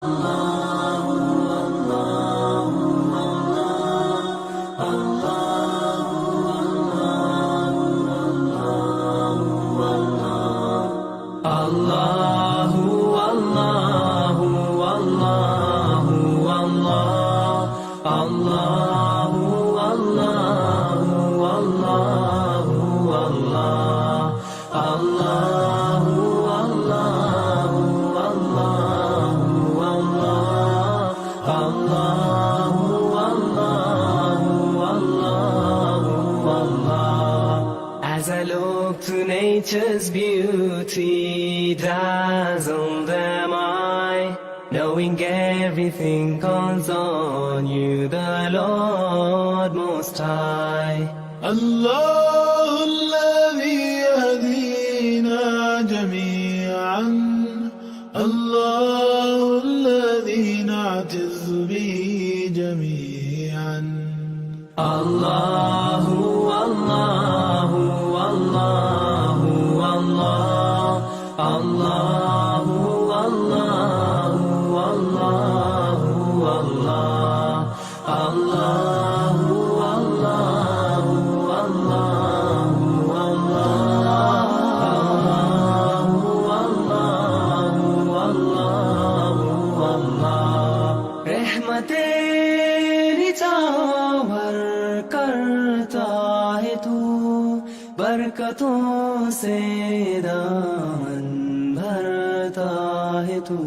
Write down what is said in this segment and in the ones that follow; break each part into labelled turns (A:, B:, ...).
A: الله الله الله الله As I look to nature's beauty, dazzled am I, knowing everything calls on you, the Lord Most High.
B: الله الذي يهدينا جميعا، الله الذي نعتز به جميعا.
A: الله الله الله الله الله الله الله الله तेरी चावर करता है तू, बरकतों से दामन भरता है तू.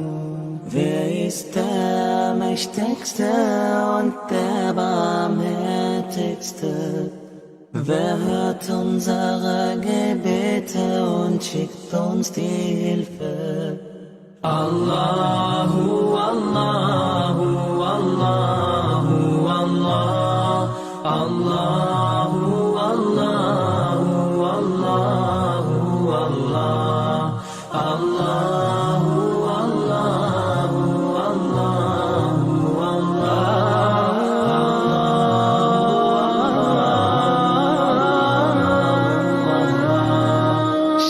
C: Wer ist der Mächtigste und der Barmherzigste? Wer hört unsere Gebete und schickt uns die Hilfe?
A: Allahu Allahu Allahu Allah Allahu Allahu Allahu Allah Allahu Allahu Allahu Allah.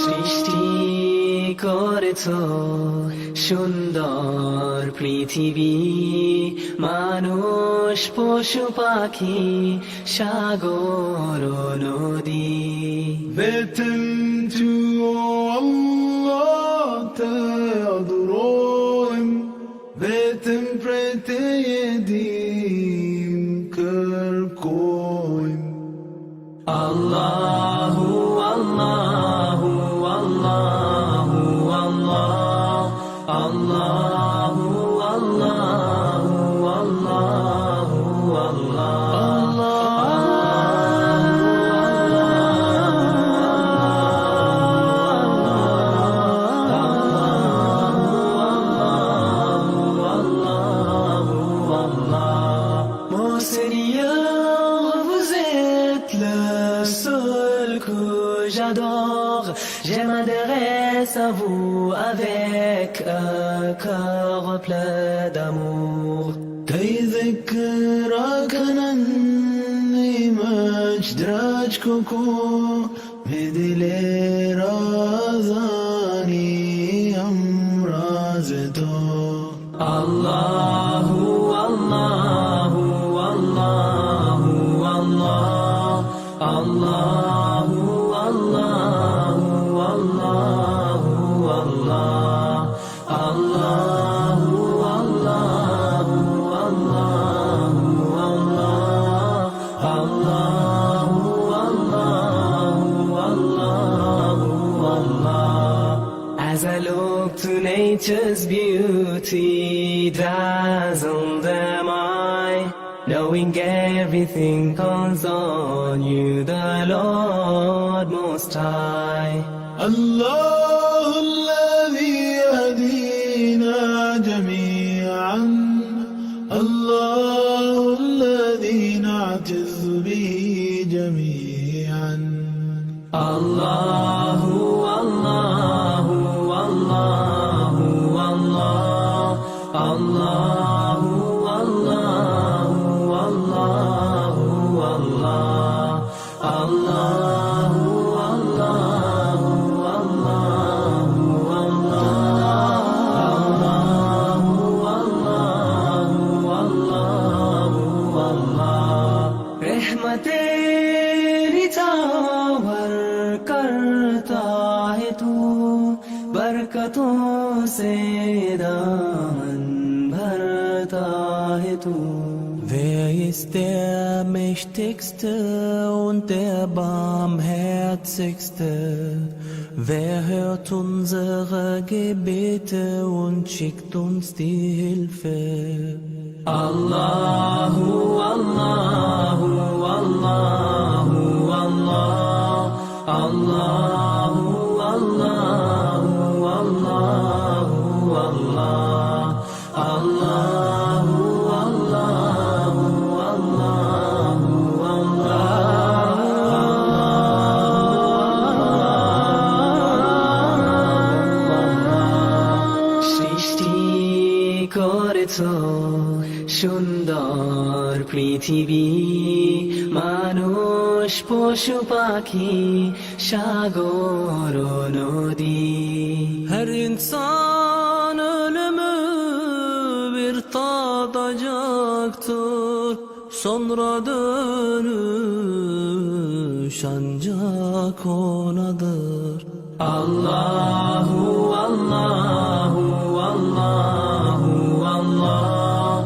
A: সৃষ্টি করেছো সুন্দর পৃথিবী, মানুষ পশু পাখি সাগর নদী.
B: Beten to Allah te adoren, beten prete yedim kerkoim.
A: Allahu Allahu Allahu Allah Allahu Allahu Allahu Allah. Mon Seigneur, vous êtes le seul que j'adore. Je m'adresse à vous avec un cœur plein d'amour.
B: كي ذكرك أنني مجد راجككو بدلي رازاني أمرازتو.
A: Allahu Allahu Allahu Allah Allahu Allahu Allahu Allah Allahu Allahu Allahu Allahu Allah. As I look to nature's beauty, dazzled am I, knowing everything calls on you, the Lord Most High.
B: الله الذي يهدينا جميعا، الله الذي نعتز به جميعا.
A: Allahu Allahu Allahu Allah Allahu Allahu Allahu Allah Allahu Allahu Allahu Allah Allahu
C: से दामन भरता है तू. Wer ist der Mächtigste und der Barmherzigste? Wer hört unsere Gebete und schickt uns die Hilfe?
A: Allahu, Allahu, Allahu, Allah. Allahu, Allahu, Allahu, Allah. Allahu, Allahu,
C: সৃষ্টি করেছ সুন্দর পৃথিবী, মানুষ পশু পাখি সাগর নদী. Her insan ölümü bir tadacaktır, sonra dönüş ancak onadır.
A: Allahu, Allahu, Allahu, Allah.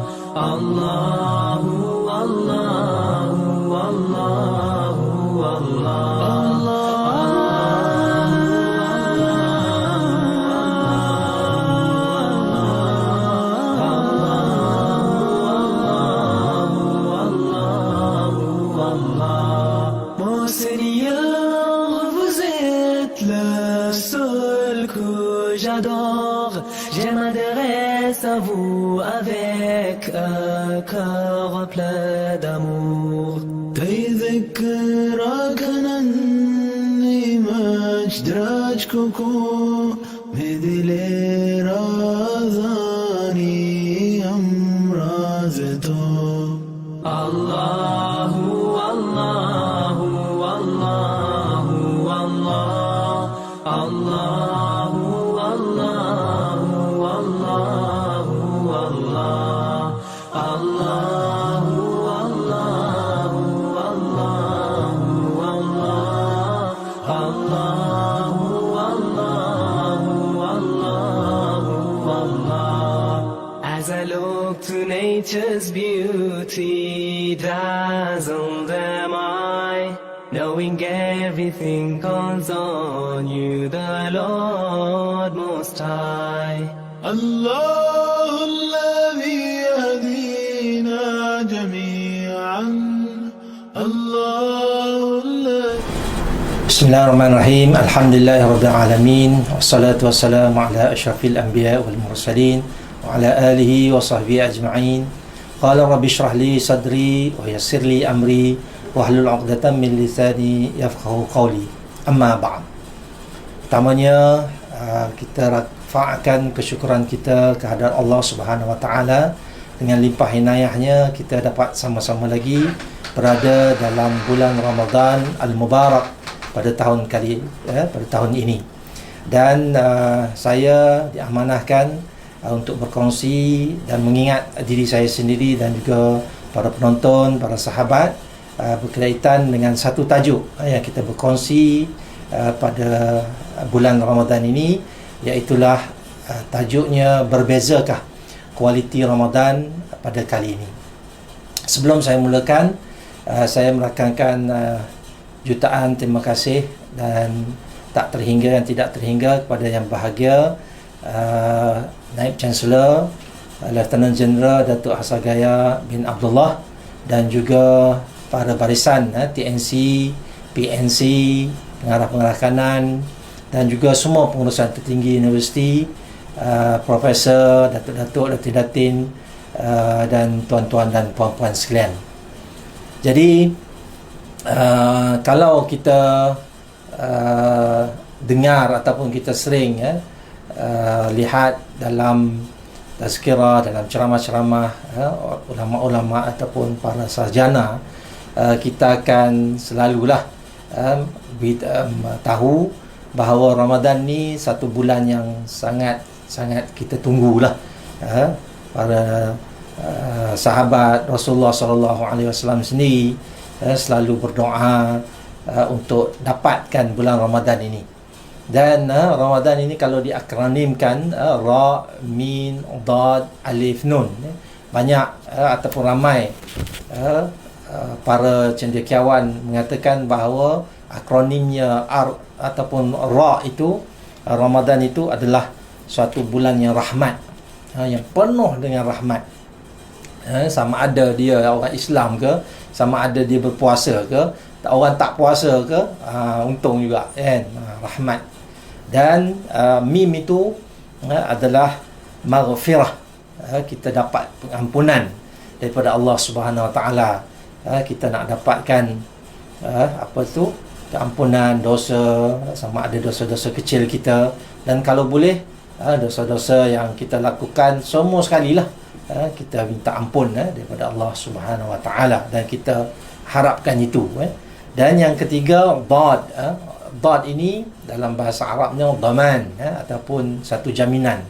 A: Allahu, Allahu, Allahu, Allah.
C: Mon Seigneur, vous êtes le seul que j'adore. Je m'adresse à vous avec un cœur plein d'amour.
B: تذكرك أني مجدرج كوكو مثل رازاني أمرازتو.
A: Allahu, Allahu, Allahu, Allah. Allahu, Allahu, Allahu, Allah. Allahu, Allahu, Allahu, Allah. Allahu, Allahu, Allahu, Allah.
C: As I look to nature's beauty, dazzled am I, knowing everything calls on you, the Lord Most High.
B: الله الذي يهدينا جميعا. الله الذي
D: Bismillahirrahmanirrahim. Alhamdulillahirrabbilalamin. Wassalatu wassalamu ala asyrafil anbiya wal mursalin wa ala alihi wa sahbihi ajma'in. Qala rabbi shrah li sadri wa yassir li amri wahlul 'uqdatam min lisani yafqahu qawli. Amma ba'd. Pertamanya kita rafa'kan kesyukuran kita kehadrat Allah Subhanahu wa taala. Dengan limpah inayahnya kita dapat sama-sama lagi berada dalam bulan Ramadan al-Mubarak pada tahun pada tahun ini. Dan saya diamanahkan untuk berkongsi dan mengingat diri saya sendiri dan juga para penonton, para sahabat berkaitan dengan satu tajuk yang kita berkongsi pada bulan Ramadan ini, iaitulah tajuknya berbezakah kualiti Ramadan pada kali ini. Sebelum saya mulakan, saya merakamkan jutaan terima kasih dan tak terhingga yang tidak terhingga kepada yang bahagia Naib Chancellor Lieutenant General Datuk Hasagaya bin Abdullah dan juga para barisan TNC, PNC, pengarah-pengarah kanan dan juga semua pengurusan tertinggi universiti, profesor, datuk-datuk, datin-datin dan tuan-tuan dan puan-puan sekalian. Jadi kalau kita dengar ataupun kita sering lihat dalam tazkirah, dalam ceramah-ceramah ulama-ulama ataupun para sarjana, kita akan selalulah tahu bahawa Ramadan ni satu bulan yang sangat kita tunggulah. Para sahabat Rasulullah SAW sendiri selalu berdoa untuk dapatkan bulan Ramadan ini. Dan Ramadan ini kalau diakronimkan Ra, Min, Dad, Alif, Nun. Banyak ataupun ramai para cendekiawan mengatakan bahawa akronimnya R ataupun Ra itu, Ramadan itu adalah suatu bulan yang rahmat, yang penuh dengan rahmat. Sama ada dia orang Islam ke, sama ada dia berpuasa ke, orang tak puasa ke, untung juga kan, rahmat. Dan Mim itu adalah maghfirah, kita dapat pengampunan daripada Allah Subhanahu Wa Taala. Kita nak dapatkan apa tu, keampunan dosa, sama ada dosa-dosa kecil kita, dan kalau boleh dosa-dosa yang kita lakukan semua sekali lah, kita minta ampun daripada Allah Subhanahu Wa Taala, dan kita harapkan itu. Dan yang ketiga, Dad. Dad ini dalam bahasa Arabnya daman, ataupun satu jaminan.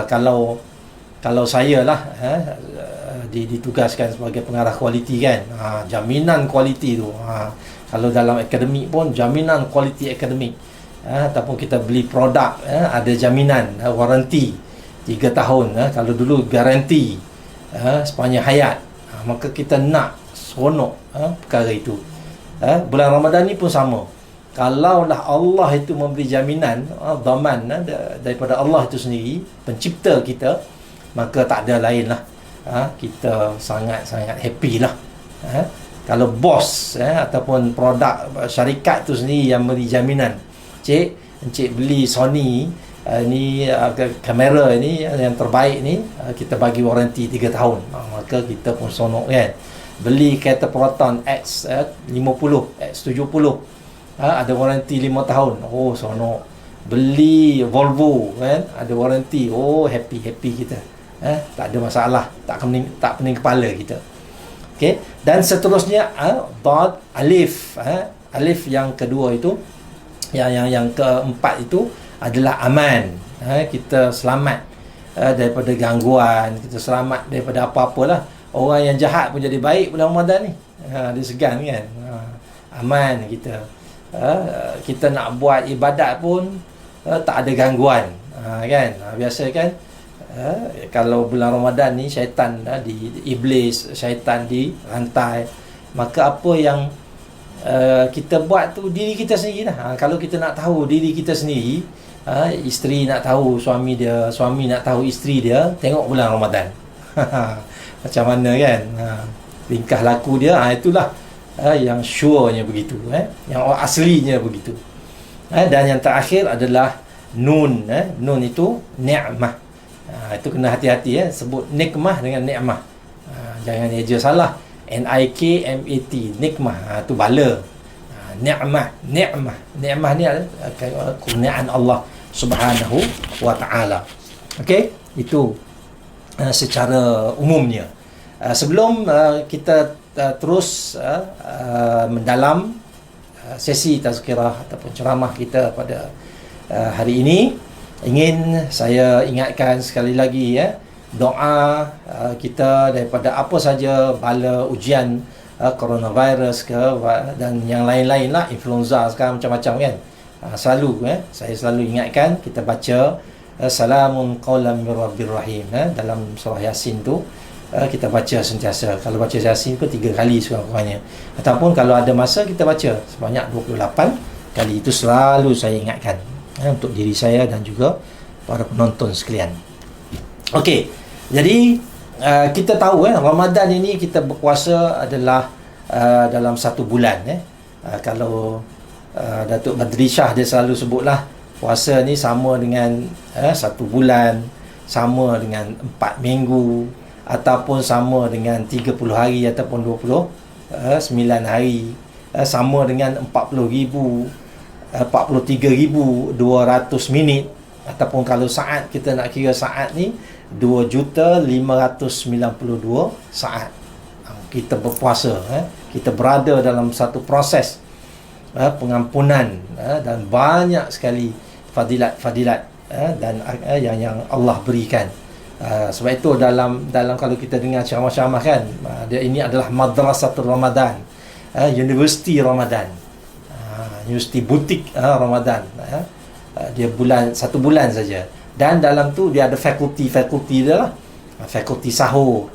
D: Kalau saya lah ditugaskan sebagai pengarah kualiti kan, jaminan kualiti tu. Kalau dalam akademik pun jaminan kualiti akademik, ataupun kita beli produk, ada jaminan, waranti 3 tahun. Kalau dulu garanti sepanjang hayat. Maka kita nak seronok perkara itu. Bulan Ramadan ni pun sama. Kalaulah Allah itu memberi jaminan, daman daripada Allah itu sendiri, pencipta kita, maka tak ada lain lah, kita sangat-sangat happy lah. Kalau bos ataupun produk syarikat tu sendiri yang beri jaminan, Encik beli Sony ni, kamera ni yang terbaik ni, kita bagi waranti 3 tahun, maka kita pun sonok kan. Beli kereta Proton X50, X70, ada waranti 5 tahun, oh sonok. Beli Volvo kan, ada waranti, oh happy kita. Tak ada masalah, tak pening kepala kita. Okey, dan seterusnya Dad, Alif. Alif yang kedua itu, yang keempat itu adalah aman. Kita selamat daripada gangguan, kita selamat daripada apa-apalah. Orang yang jahat pun jadi baik bulan Ramadan ni. Dia segan kan. Aman kita. Kita nak buat ibadat pun tak ada gangguan, kan. Biasa kan, kalau bulan Ramadan ni syaitan di iblis, syaitan di rantai, maka apa yang kita buat tu diri kita sendiri lah. Kalau kita nak tahu diri kita sendiri, isteri nak tahu suami dia, suami nak tahu isteri dia, tengok bulan Ramadan. Macam mana kan, tingkah laku dia, itulah yang sure-nya begitu, yang aslinya begitu. Dan yang terakhir adalah Nun. Nun itu ni'mah. Itu kena hati-hati, sebut nikmah dengan ni'mah. Jangan eja salah. Nikmat, nikmah, itu bala. Ni'mah ni adalah kurniaan Allah Subhanahu Wa Taala. Okey, itu secara umumnya. Sebelum kita terus mendalam sesi tazkirah ataupun ceramah kita pada hari ini, ingin saya ingatkan sekali lagi doa kita daripada apa saja bala ujian coronavirus ke, dan yang lain-lain lah, influenza sekarang macam-macam kan. Saya selalu ingatkan kita baca salamun qaulan mir rabbir rahim. Dalam surah Yasin tu kita baca sentiasa. Kalau baca Yasin pun 3 kali sekurang-kurangnya, ataupun kalau ada masa kita baca sebanyak 28 kali. Itu selalu saya ingatkan untuk diri saya dan juga para penonton sekalian. Okey, jadi kita tahu Ramadan ini kita berpuasa adalah dalam 1 bulan. Kalau Datuk Badri Shah dia selalu sebutlah, puasa ni sama dengan 1 bulan, sama dengan 4 minggu, ataupun sama dengan 30 hari ataupun 29 hari, sama dengan 43,200 minit, ataupun kalau saat kita nak kira saat ni 2,592 saat kita berpuasa. Kita berada dalam satu proses pengampunan dan banyak sekali fadilat-fadilat dan yang Allah berikan. Sebab itu dalam kalau kita dengar ceramah-ceramah kan, ini adalah Madrasatul Ramadan, Universiti Ramadan, Universiti Butik Ramadan. dia satu bulan saja, dan dalam tu dia ada fakulti dia lah, fakulti sahur,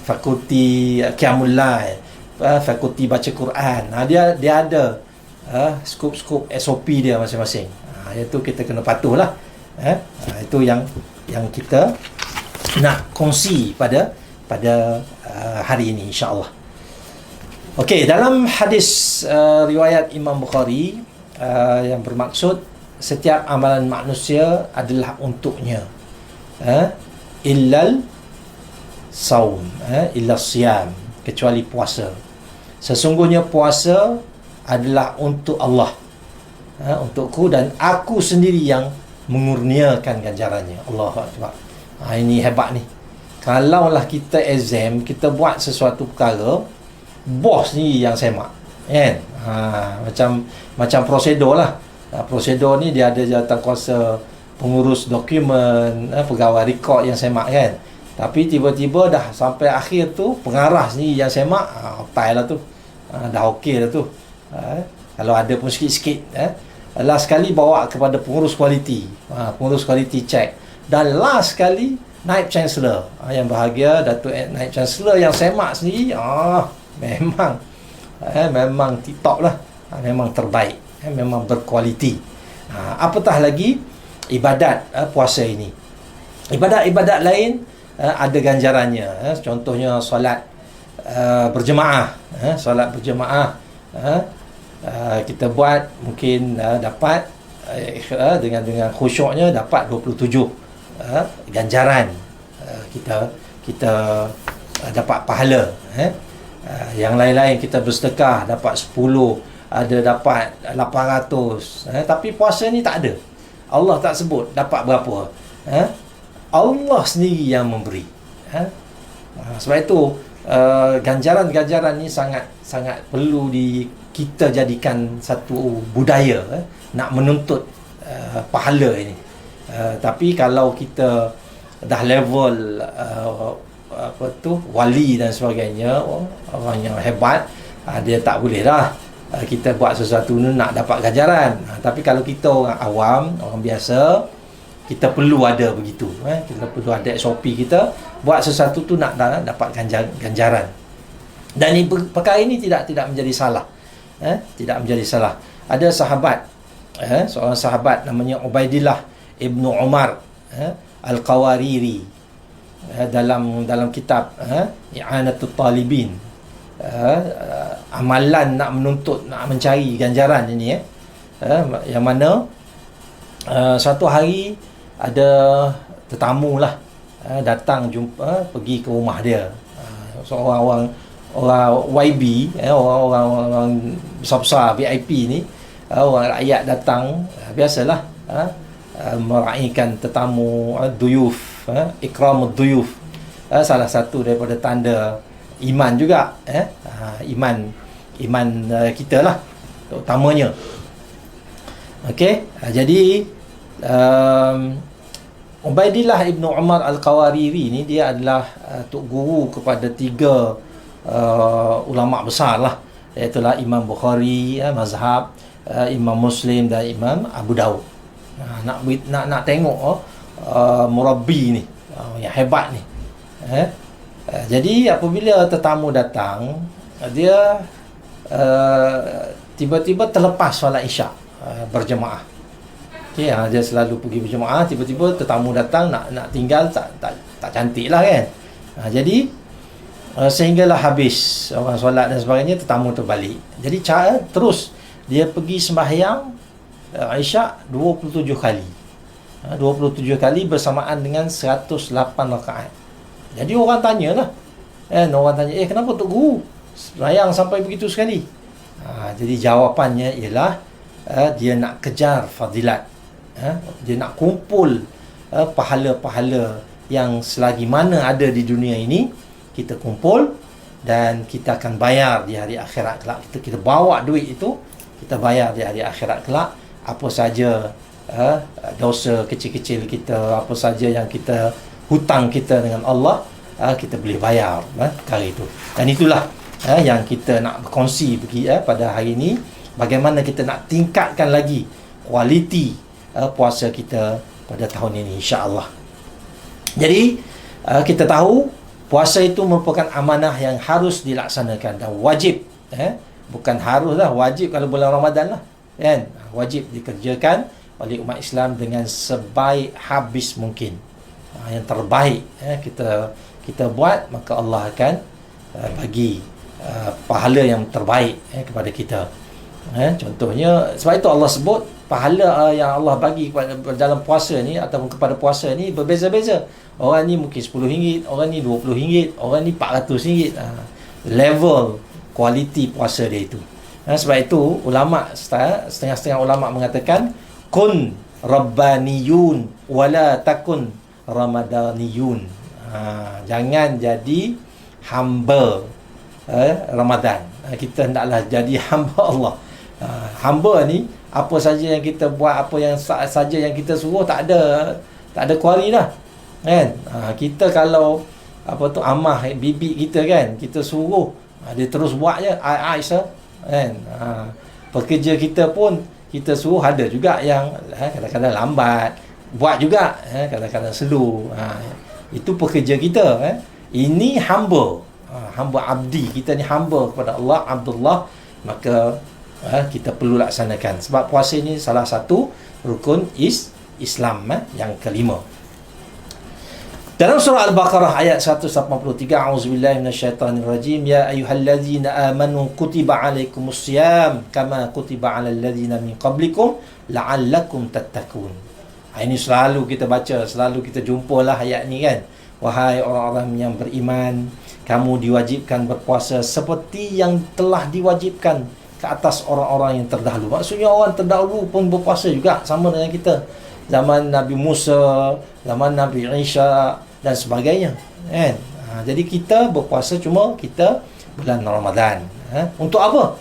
D: fakulti qiyamul lail, fakulti baca Quran. Dia ada skop SOP dia masing-masing. Itu kita kena patuh lah. Itu yang kita nak kongsi pada hari ini, insya-Allah. Okey, dalam hadis riwayat Imam Bukhari yang bermaksud setiap amalan manusia adalah untuknya, illal saum, illa siyam, kecuali puasa. Sesungguhnya puasa adalah untuk Allah, untukku, dan aku sendiri yang mengurniakan ganjarannya. Allahu Akbar. Ini hebat ni. Kalaulah kita exam, kita buat sesuatu perkara, bos ni yang semak, kan? Macam prosedur lah. Prosedur ni dia ada jawatankuasa, pengurus dokumen, pegawai rekod yang semak, kan? Tapi tiba-tiba dah sampai akhir tu, pengarah ni yang semak, otai lah tu, dah okey lah tu. Kalau ada pun sikit-sikit, last sekali bawa kepada pengurus kualiti, pengurus kualiti check, dan last sekali Naib Chancellor, yang bahagia Datuk Naib Chancellor yang semak sendiri, memang tip-top lah, memang terbaik, memang berkualiti. Apatah lagi ibadat puasa ini. Ibadat-ibadat lain ada ganjarannya, contohnya solat berjemaah. Solat berjemaah kita buat mungkin dapat dengan khusyuknya dapat 27 ganjaran, kita dapat pahala. Yang lain-lain kita bersedekah dapat 10, ada dapat 800, tapi puasa ni tak ada. Allah tak sebut dapat berapa. Allah sendiri yang memberi. Sebab itu ganjaran-ganjaran ni sangat perlu kita jadikan satu budaya, nak menuntut pahala ini. Tapi kalau kita dah level wali dan sebagainya, orang yang hebat, dia tak boleh dah kita buat sesuatu ni nak dapat ganjaran. Tapi kalau kita orang awam, orang biasa, kita perlu ada begitu, kita perlu ada SOP kita buat sesuatu tu nak dapat ganjaran. Dan perkara ini tidak menjadi salah, tidak menjadi salah. Ada sahabat, seorang sahabat namanya Ubaidillah Ibnu Umar Al-Qawariri, dalam kitab I'anatul Talibin, amalan nak menuntut, nak mencari ganjaran ini, yang mana satu hari ada tetamu lah, datang jumpa, pergi ke rumah dia, seorang YB, orang besar-besar VIP ni, orang rakyat datang, biasalah meraihkan tetamu, duyuf, ikramud duyuf, salah satu daripada tanda iman juga, iman kita lah terutamanya. Okey, jadi Ubaidillah Ibnu Umar Al-Qawariri ni, dia adalah tok guru kepada 3 ulama besar lah, iaitu Imam Bukhari mazhab, Imam Muslim dan Imam Abu Daud. Nak tengok murabbi ni, yang hebat ni. Jadi apabila tetamu datang, dia tiba-tiba terlepas solat Isyak berjemaah. Okey, dia selalu pergi berjemaah, tiba-tiba tetamu datang nak tinggal, tak cantik lah, kan. Jadi sehinggalah habis orang solat dan sebagainya, tetamu terbalik. Jadi terus dia pergi sembahyang Isyak 27 kali. 27 kali bersamaan dengan 108 rakaat. Jadi orang tanyalah, orang tanya, kenapa Tok Guru sembahyang sampai begitu sekali? Jadi jawapannya ialah dia nak kejar fadilat, dia nak kumpul pahala-pahala yang selagi mana ada di dunia ini, kita kumpul dan kita akan bayar di hari akhirat kelak. Kita bawa duit itu, kita bayar di hari akhirat kelak. Apa saja dosa kecil-kecil kita, apa saja yang kita hutang kita dengan Allah, kita boleh bayar perkara itu. Dan itulah yang kita nak berkongsi pada hari ini, bagaimana kita nak tingkatkan lagi kualiti puasa kita pada tahun ini, insya-Allah. Jadi kita tahu puasa itu merupakan amanah yang harus dilaksanakan dan wajib, bukan harus lah, wajib kalau bulan Ramadan lah, kan? Wajib dikerjakan oleh umat Islam dengan sebaik habis mungkin. Yang terbaik kita buat, maka Allah akan bagi pahala yang terbaik kepada kita. Contohnya, sebab itu Allah sebut pahala yang Allah bagi dalam puasa ni ataupun kepada puasa ni berbeza-beza. Orang ni mungkin RM10, orang ni RM20, orang ni RM400. Level kualiti puasa dia itu. Sebab itu ulama, setengah-setengah ulama mengatakan kun rabbaniyun wala takun ramadaniyun. Jangan jadi hamba Ramadan. Kita hendaklah jadi hamba Allah. Hamba ni apa saja yang kita buat, apa yang saja yang kita suruh, tak ada kuari lah, kan? Kita kalau amah bibi kita, kan, kita suruh, dia terus buat je, Aisyah, kan? Pekerja kita pun kita suruh, ada juga yang kadang-kadang lambat buat juga, kadang-kadang slow. Itu pekerja kita, ini hamba, hamba abdi kita ni, hamba kepada Allah, Abdullah. Maka kita perlu laksanakan, sebab puasa ini salah satu rukun Islam yang kelima. Dalam surah Al-Baqarah ayat 183, a'udzubillahi minasyaitonirrajim, ya ayyuhallazina amanu kutiba alaikumusiyam kama kutiba alal ladzina min qablikum la'allakum tattaqun. Ini selalu kita baca, selalu kita jumpalah ayat ni, kan. Wahai orang-orang yang beriman, kamu diwajibkan berpuasa seperti yang telah diwajibkan ke atas orang-orang yang terdahulu. Maksudnya orang terdahulu pun berpuasa juga, sama dengan kita. Zaman Nabi Musa, zaman Nabi Isa dan sebagainya, kan? Jadi kita berpuasa cuma kita bulan Ramadan. Untuk apa?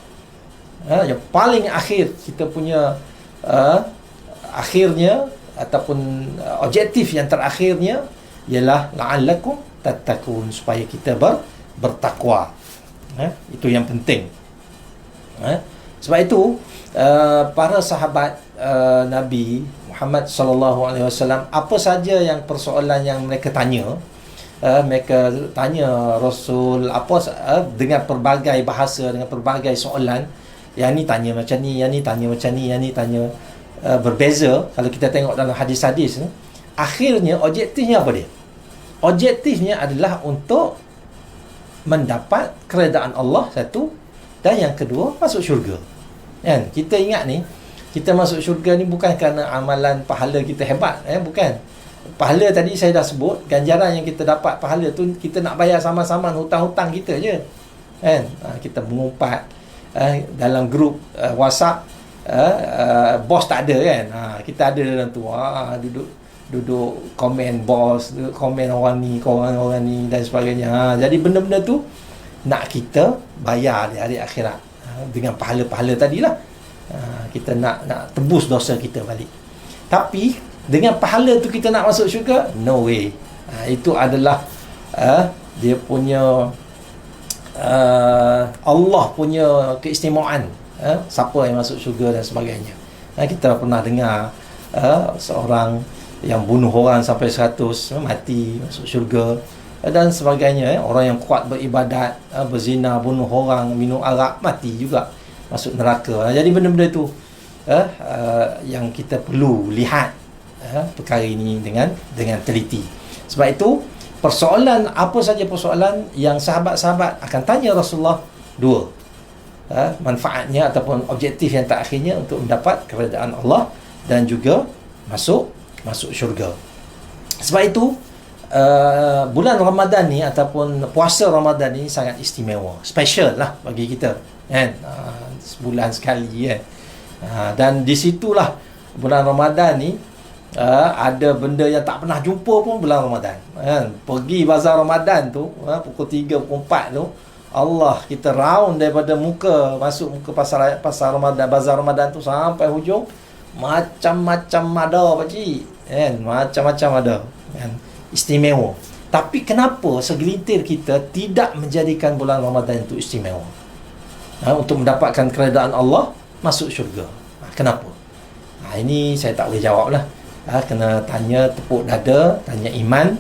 D: Yang paling akhir kita punya akhirnya ataupun objektif yang terakhirnya ialah la'allakum tattaqun, supaya kita bertakwa. Itu yang penting. Sebab itu para sahabat Nabi Muhammad sallallahu alaihi wasallam, apa saja yang persoalan yang mereka tanya, mereka tanya Rasul dengan pelbagai bahasa, dengan pelbagai soalan. Yang ni tanya macam ni, yang ni tanya macam ni, yang ni tanya berbeza. Kalau kita tengok dalam hadis-hadis, akhirnya objektifnya apa dia? Objektifnya adalah untuk mendapat keredaan Allah, satu, dan yang kedua masuk syurga. Kan? Kita ingat ni, kita masuk syurga ni bukan kerana amalan pahala kita hebat, bukan. Pahala tadi saya dah sebut, ganjaran yang kita dapat pahala tu kita nak bayar sama-sama hutang-hutang kita je, kan. Kita mengumpat dalam grup WhatsApp, bos tak ada, kan. Kita ada dalam tu, duduk komen bos, duduk komen orang ni dan sebagainya. Jadi benda-benda tu nak kita bayar di hari akhirat dengan pahala-pahala tadilah. Kita nak tebus dosa kita balik. Tapi dengan pahala tu kita nak masuk syurga? No way. Itu adalah dia punya Allah punya keistimewaan, siapa yang masuk syurga dan sebagainya. Kita pernah dengar seorang yang bunuh orang sampai 100 mati, masuk syurga dan sebagainya. Orang yang kuat beribadat, berzina, bunuh orang, minum arak, mati juga, masuk neraka. Jadi benda-benda itu yang kita perlu lihat perkara ini dengan teliti. Sebab itu persoalan, apa saja persoalan yang sahabat-sahabat akan tanya Rasulullah, dua, manfaatnya ataupun objektif yang terakhirnya untuk mendapat keredaan Allah dan juga masuk syurga. Sebab itu bulan Ramadan ni ataupun puasa Ramadan ni sangat istimewa, special lah bagi kita, kan. Sebulan sekali, kan. Dan di situlah bulan Ramadan ni ada benda yang tak pernah jumpa pun bulan Ramadan, kan. Pergi bazar Ramadan tu, pukul 3, pukul 4 tu, Allah, kita round daripada masuk muka pasar Ramadan, bazar Ramadan tu sampai hujung, macam-macam ada, pakcik, kan. Macam-macam ada, kan. Istimewa. Tapi kenapa segelintir kita tidak menjadikan bulan Ramadan itu istimewa untuk mendapatkan keredaan Allah, masuk syurga? Kenapa? Ini saya tak boleh jawab lah. Kena tanya tepuk dada, tanya iman,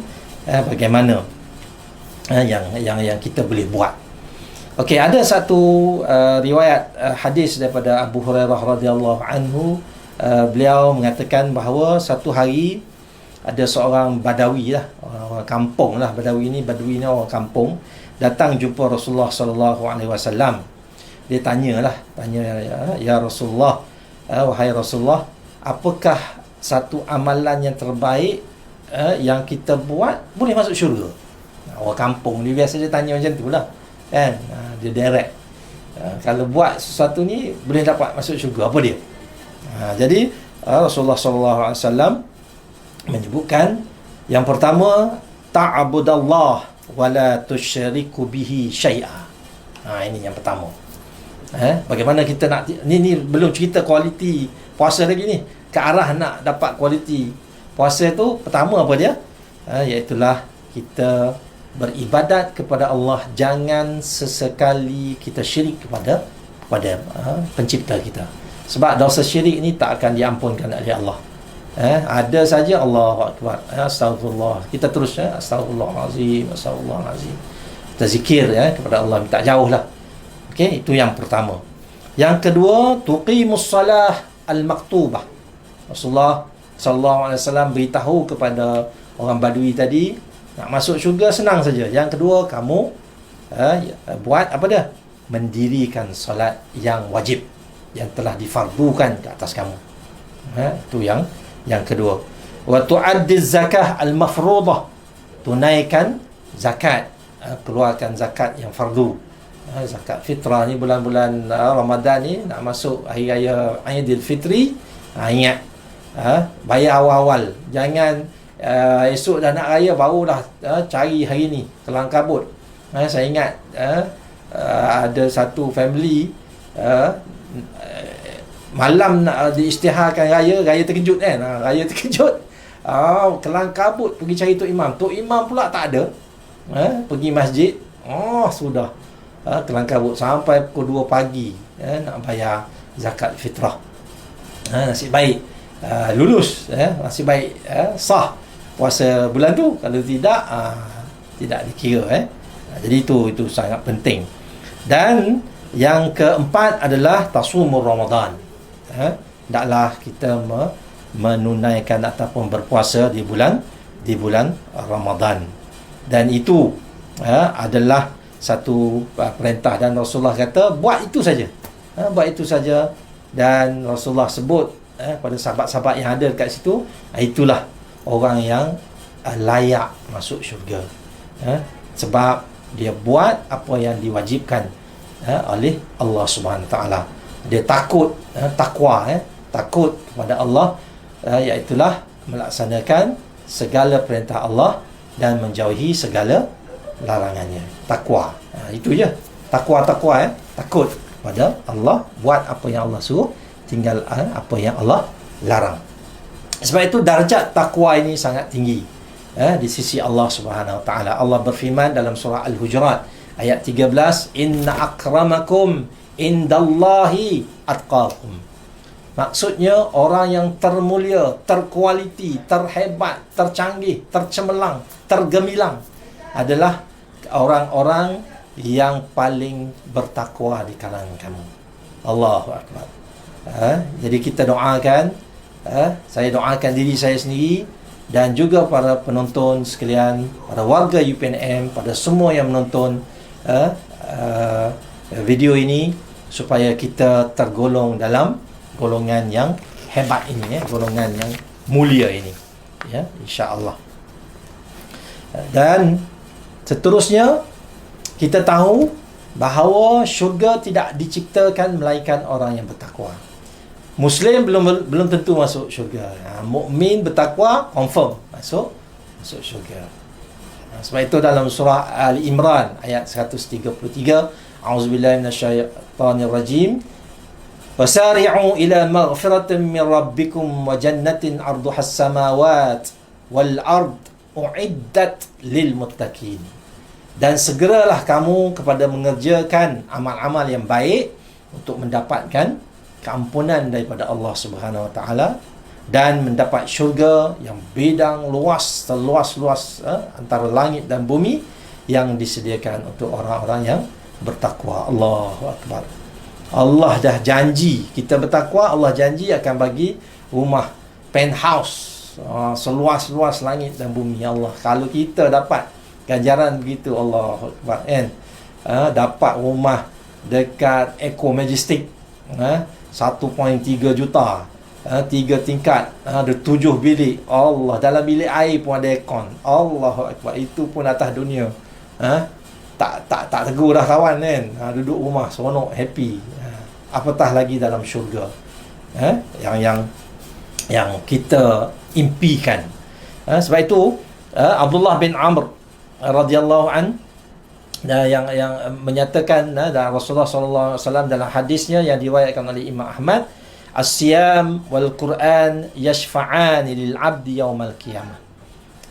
D: bagaimana yang kita boleh buat. Okey, ada satu riwayat hadis daripada Abu Hurairah radhiyallahu anhu. Beliau mengatakan bahawa satu hari ada seorang Badawi lah, orang kampung lah. Badui ni orang kampung, datang jumpa Rasulullah sallallahu alaihi wasallam. Dia tanya, ya Rasulullah, wahai Rasulullah, apakah satu amalan yang terbaik yang kita buat boleh masuk syurga? Orang kampung dia biasa dia tanya macam tu lah kan. Dia direct, kalau buat sesuatu ni boleh dapat masuk syurga, apa dia? Jadi Rasulullah sallallahu alaihi wasallam menyebutkan yang pertama, ta'budallah wa la tusyriku bihi syai'a. Ini yang pertama. Bagaimana kita nak ni belum cerita kualiti puasa lagi ni, ke arah nak dapat kualiti puasa tu. Pertama apa dia? Iaitulah kita beribadat kepada Allah, jangan sesekali kita syirik kepada pencipta kita. Sebab dosa syirik ni tak akan diampunkan oleh Allah. Ada saja Allahu akbar, astagfirullah, kita terus astagfirullahalazim, astagfirullahalazim, kita zikir kepada Allah, minta jauh lah. Okey, itu yang pertama. Yang kedua, tuqimus salah al-maktubah. Rasulullah sallallahu alaihi wasallam beritahu kepada orang Badui tadi, nak masuk syurga senang saja. Yang kedua, kamu buat apa dia? Mendirikan solat yang wajib, yang telah difardukan ke atas kamu. Itu yang kedua. Wa tu'addiz zakah al-mafruḍah. Tunaikan zakat, keluarkan zakat yang fardu. Zakat fitrah ni bulan-bulan Ramadan ni nak masuk hari raya Aidilfitri, ingat bayar awal-awal. Jangan esok dah nak raya barulah cari hari ni, kelang kabut. Saya ingat ada satu family malam nak diisytiharkan raya terkejut kan. Raya terkejut, kelang kabut pergi cari Tok Imam. Tok Imam pula tak ada. Pergi masjid, sudah kelang kabut sampai pukul 2 pagi nak bayar zakat fitrah. Nasib baik lulus, nasib baik sah puasa bulan tu. Kalau tidak dikira. Jadi itu sangat penting. Dan yang keempat adalah tasumur Ramadan. Hendaklah kita menunaikan ataupun berpuasa di bulan Ramadan. Dan itu adalah satu perintah, dan Rasulullah kata buat itu saja. Buat itu saja. Dan Rasulullah sebut pada sahabat-sahabat yang ada dekat situ, itulah orang yang layak masuk syurga. Sebab dia buat apa yang diwajibkan oleh Allah Subhanahu taala. Dia takut, takwa, takut kepada Allah, iaitulah melaksanakan segala perintah Allah dan menjauhi segala larangannya. Takwa, itu je. Takwa, takut pada Allah, buat apa yang Allah suruh, tinggal apa yang Allah larang. Sebab itu darjat takwa ini sangat tinggi di sisi Allah Subhanahu Wa Taala. Allah berfirman dalam surah Al-Hujurat ayat 13, inna akramakum indallahi atqakum. Maksudnya orang yang termulia, terkualiti, terhebat, tercanggih, tercemerlang, tergemilang adalah orang-orang yang paling bertakwa di kalangan kamu. Allahu akbar. Jadi kita doakan, saya doakan diri saya sendiri dan juga para penonton sekalian, para warga UPNM, pada semua yang menonton video ini, supaya kita tergolong dalam golongan yang hebat ini, golongan yang mulia ini, insya-Allah. Dan seterusnya, kita tahu bahawa syurga tidak diciptakan melainkan orang yang bertakwa. Muslim belum tentu masuk syurga. Mukmin bertakwa confirm masuk syurga. Sebab itu dalam surah Al-Imran ayat 133, a'udzubillahi minasyaitonir rajim, wasari'u ila maghfiratin min rabbikum wa jannatin 'arduhas samawati wal ard u'iddat lil muttaqin. Dan segeralah kamu kepada mengerjakan amal-amal yang baik untuk mendapatkan keampunan daripada Allah Subhanahu Wa Taala dan mendapat syurga yang bidang luas, seluas-luas antara langit dan bumi yang disediakan untuk orang-orang yang bertakwa. Allahu Akbar. Allah dah janji kita bertakwa, Allah janji akan bagi rumah penthouse seluas-luas langit dan bumi. Allah, kalau kita dapat ganjaran begitu, Allahu Akbar, kan? Dapat rumah dekat Eco Majestic, 1.3 juta, 3 tingkat, ada 7 bilik. Allah, dalam bilik air pun ada aircon. Allahu Akbar. Itu pun atas dunia. Tak tegur dah kawan kan. Duduk rumah seronok, happy. Apatah lagi dalam syurga, yang kita impikan. Sebab itu Abdullah bin Amr radhiyallahu an yang menyatakan Rasulullah sallallahu alaihi wasallam dalam hadisnya yang diriwayatkan oleh Imam Ahmad, as-siyam wal Quran yashfa'ani lil 'abdi yaumal qiyamah.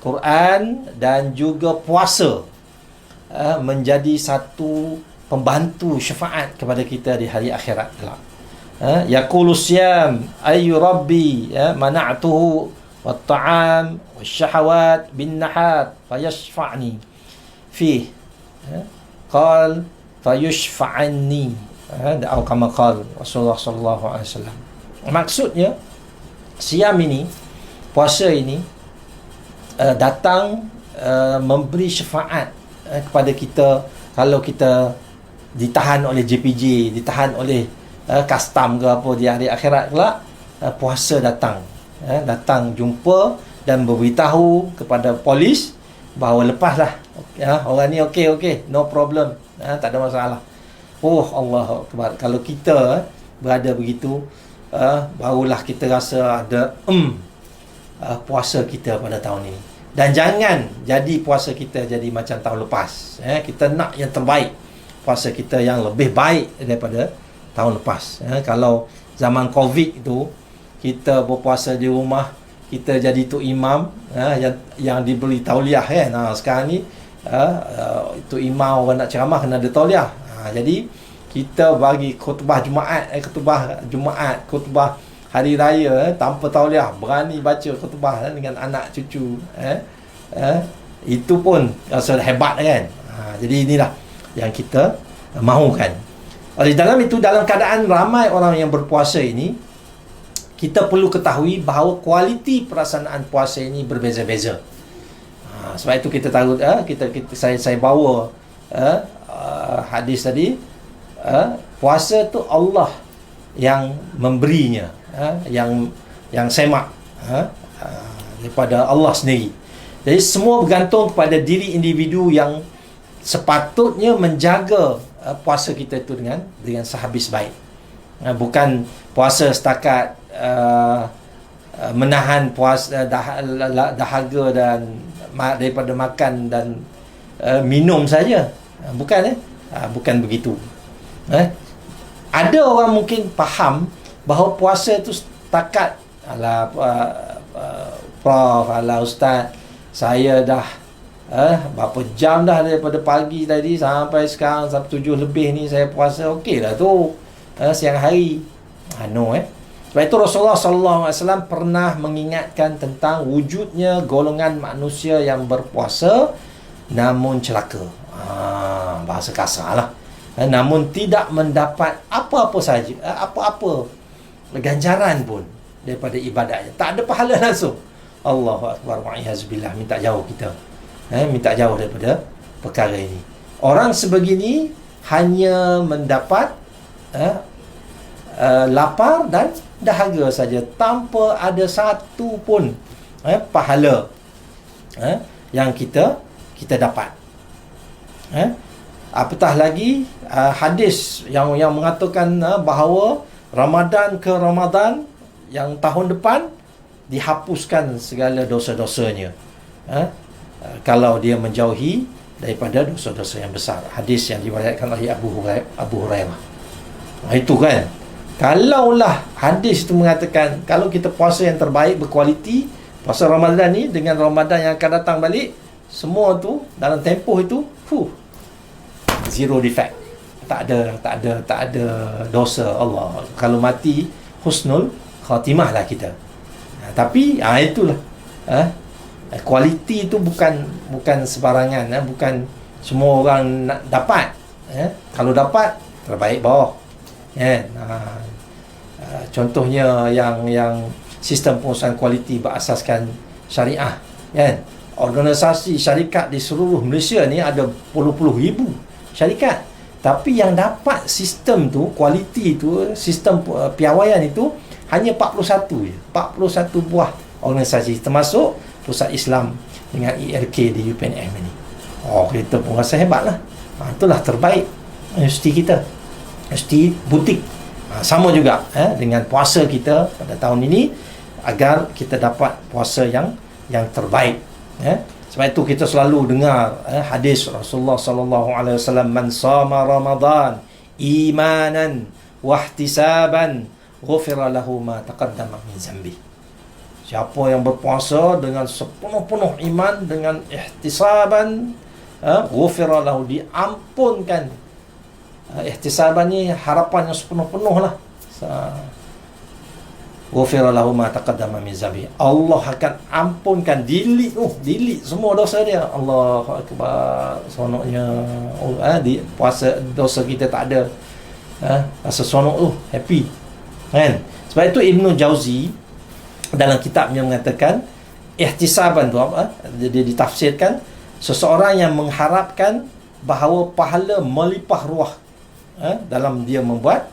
D: Quran dan juga puasa menjadi satu pembantu syafaat kepada kita di hari akhirat kelak. Yaqulu siyam ayu rabbi mana'tuhu wat ta'am wasyahawat bin nahat fayashfa'ni fi qal fayushfa'anni, atau kama qala Rasulullah sallallahu alaihi wasallam. Maksudnya siam ini, puasa ini datang memberi syafaat kepada kita kalau kita ditahan oleh JPJ, ditahan oleh custom ke apa di hari akhirat kelak. Puasa datang jumpa dan beritahu kepada polis bahawa lepaslah, orang ni okey, no problem, tak ada masalah. Oh Allah Akbar. Kalau kita berada begitu, barulah kita rasa ada puasa kita pada tahun ini. Dan jangan jadi puasa kita jadi macam tahun lepas. Kita nak yang terbaik, puasa kita yang lebih baik daripada tahun lepas. Kalau zaman Covid itu kita berpuasa di rumah, kita jadi tu imam, yang diberi tauliah kan. Sekarang ni tu imam, orang nak ceramah kena ada tauliah. Jadi kita bagi khutbah Jumaat, khutbah hari raya tanpa tauliah, berani baca khutbah dengan anak cucu. Itu pun rasa hebat kan. Jadi inilah yang kita mahukan. Oleh dalam itu, dalam keadaan ramai orang yang berpuasa ini, kita perlu ketahui bahawa kualiti pelaksanaan puasa ini berbeza-beza. Sebab itu kita tahu, saya bawa hadis tadi, puasa tu Allah yang memberinya, yang semak daripada Allah sendiri. Jadi semua bergantung kepada diri individu yang sepatutnya menjaga puasa kita itu dengan sehabis baik. Bukan puasa setakat menahan puasa dahaga dan daripada makan dan minum saja. Bukan begitu. Ada orang mungkin faham bahawa puasa itu setakat Prof, Ustaz, saya dah berapa jam dah daripada pagi tadi sampai sekarang, sampai 7 lebih ni saya puasa, okey lah tu, siang hari. Sebab itu Rasulullah SAW pernah mengingatkan tentang wujudnya golongan manusia yang berpuasa namun celaka. Bahasa kasar lah. Namun tidak mendapat apa-apa saja, apa-apa ganjaran pun daripada ibadahnya. Tak ada pahala langsung. Allahu Akbar, wa'iyazbillah. Minta jauh kita, minta jauh daripada perkara ini. Orang sebegini hanya mendapat lapar dan dahaga saja, tanpa ada satu pun pahala yang kita dapat. Apatah lagi hadis yang mengatakan bahawa Ramadan ke Ramadan yang tahun depan dihapuskan segala dosa-dosanya kalau dia menjauhi daripada dosa-dosa yang besar. Hadis yang diriwayatkan oleh Abu Hurairah. Itu kan, kalaulah hadis itu mengatakan kalau kita puasa yang terbaik, berkualiti, puasa Ramadan ni dengan Ramadan yang akan datang balik, semua tu dalam tempoh itu zero defect. tak ada dosa Allah. Kalau mati husnul khatimah lah kita. Tapi itulah kualiti tu bukan sebarangan, bukan semua orang nak dapat. Kalau dapat terbaik bawah. Contohnya yang sistem pengurusan kualiti berasaskan syariah, kan? Organisasi syarikat di seluruh Malaysia ni ada puluh-puluh ribu syarikat. Tapi yang dapat sistem tu, kualiti tu, sistem piawaian itu hanya 41 je. 41 buah organisasi, termasuk Pusat Islam dengan ELK di UPNM ni. Kita pun rasa hebat lah. Itulah terbaik universiti kita, universiti butik. Sama juga dengan puasa kita pada tahun ini, agar kita dapat puasa yang terbaik. Sebab itu kita selalu dengar hadis Rasulullah sallallahu alaihi wasallam, man sama Ramadan imanan wa ihtisaban ghufira lahu ma taqaddama min zambi. Siapa yang berpuasa dengan sepenuh-penuh iman, dengan ihtisaban, ghufira lahu, diampunkan. Ihtisaban ni harapan yang sepenuh-penuh lah. Ghufira lahu ma taqaddama min zambi. Allah akan ampunkan, delete semua dosa dia. Allahu akbar. Seronoknya di puasa dosa kita tak ada. Rasa seronok tu, happy. Kan? Sebab itu Ibnu Jauzi dalam kitabnya mengatakan ihtisaban tu apa? Dia ditafsirkan seseorang yang mengharapkan bahawa pahala melimpah ruah dalam dia membuat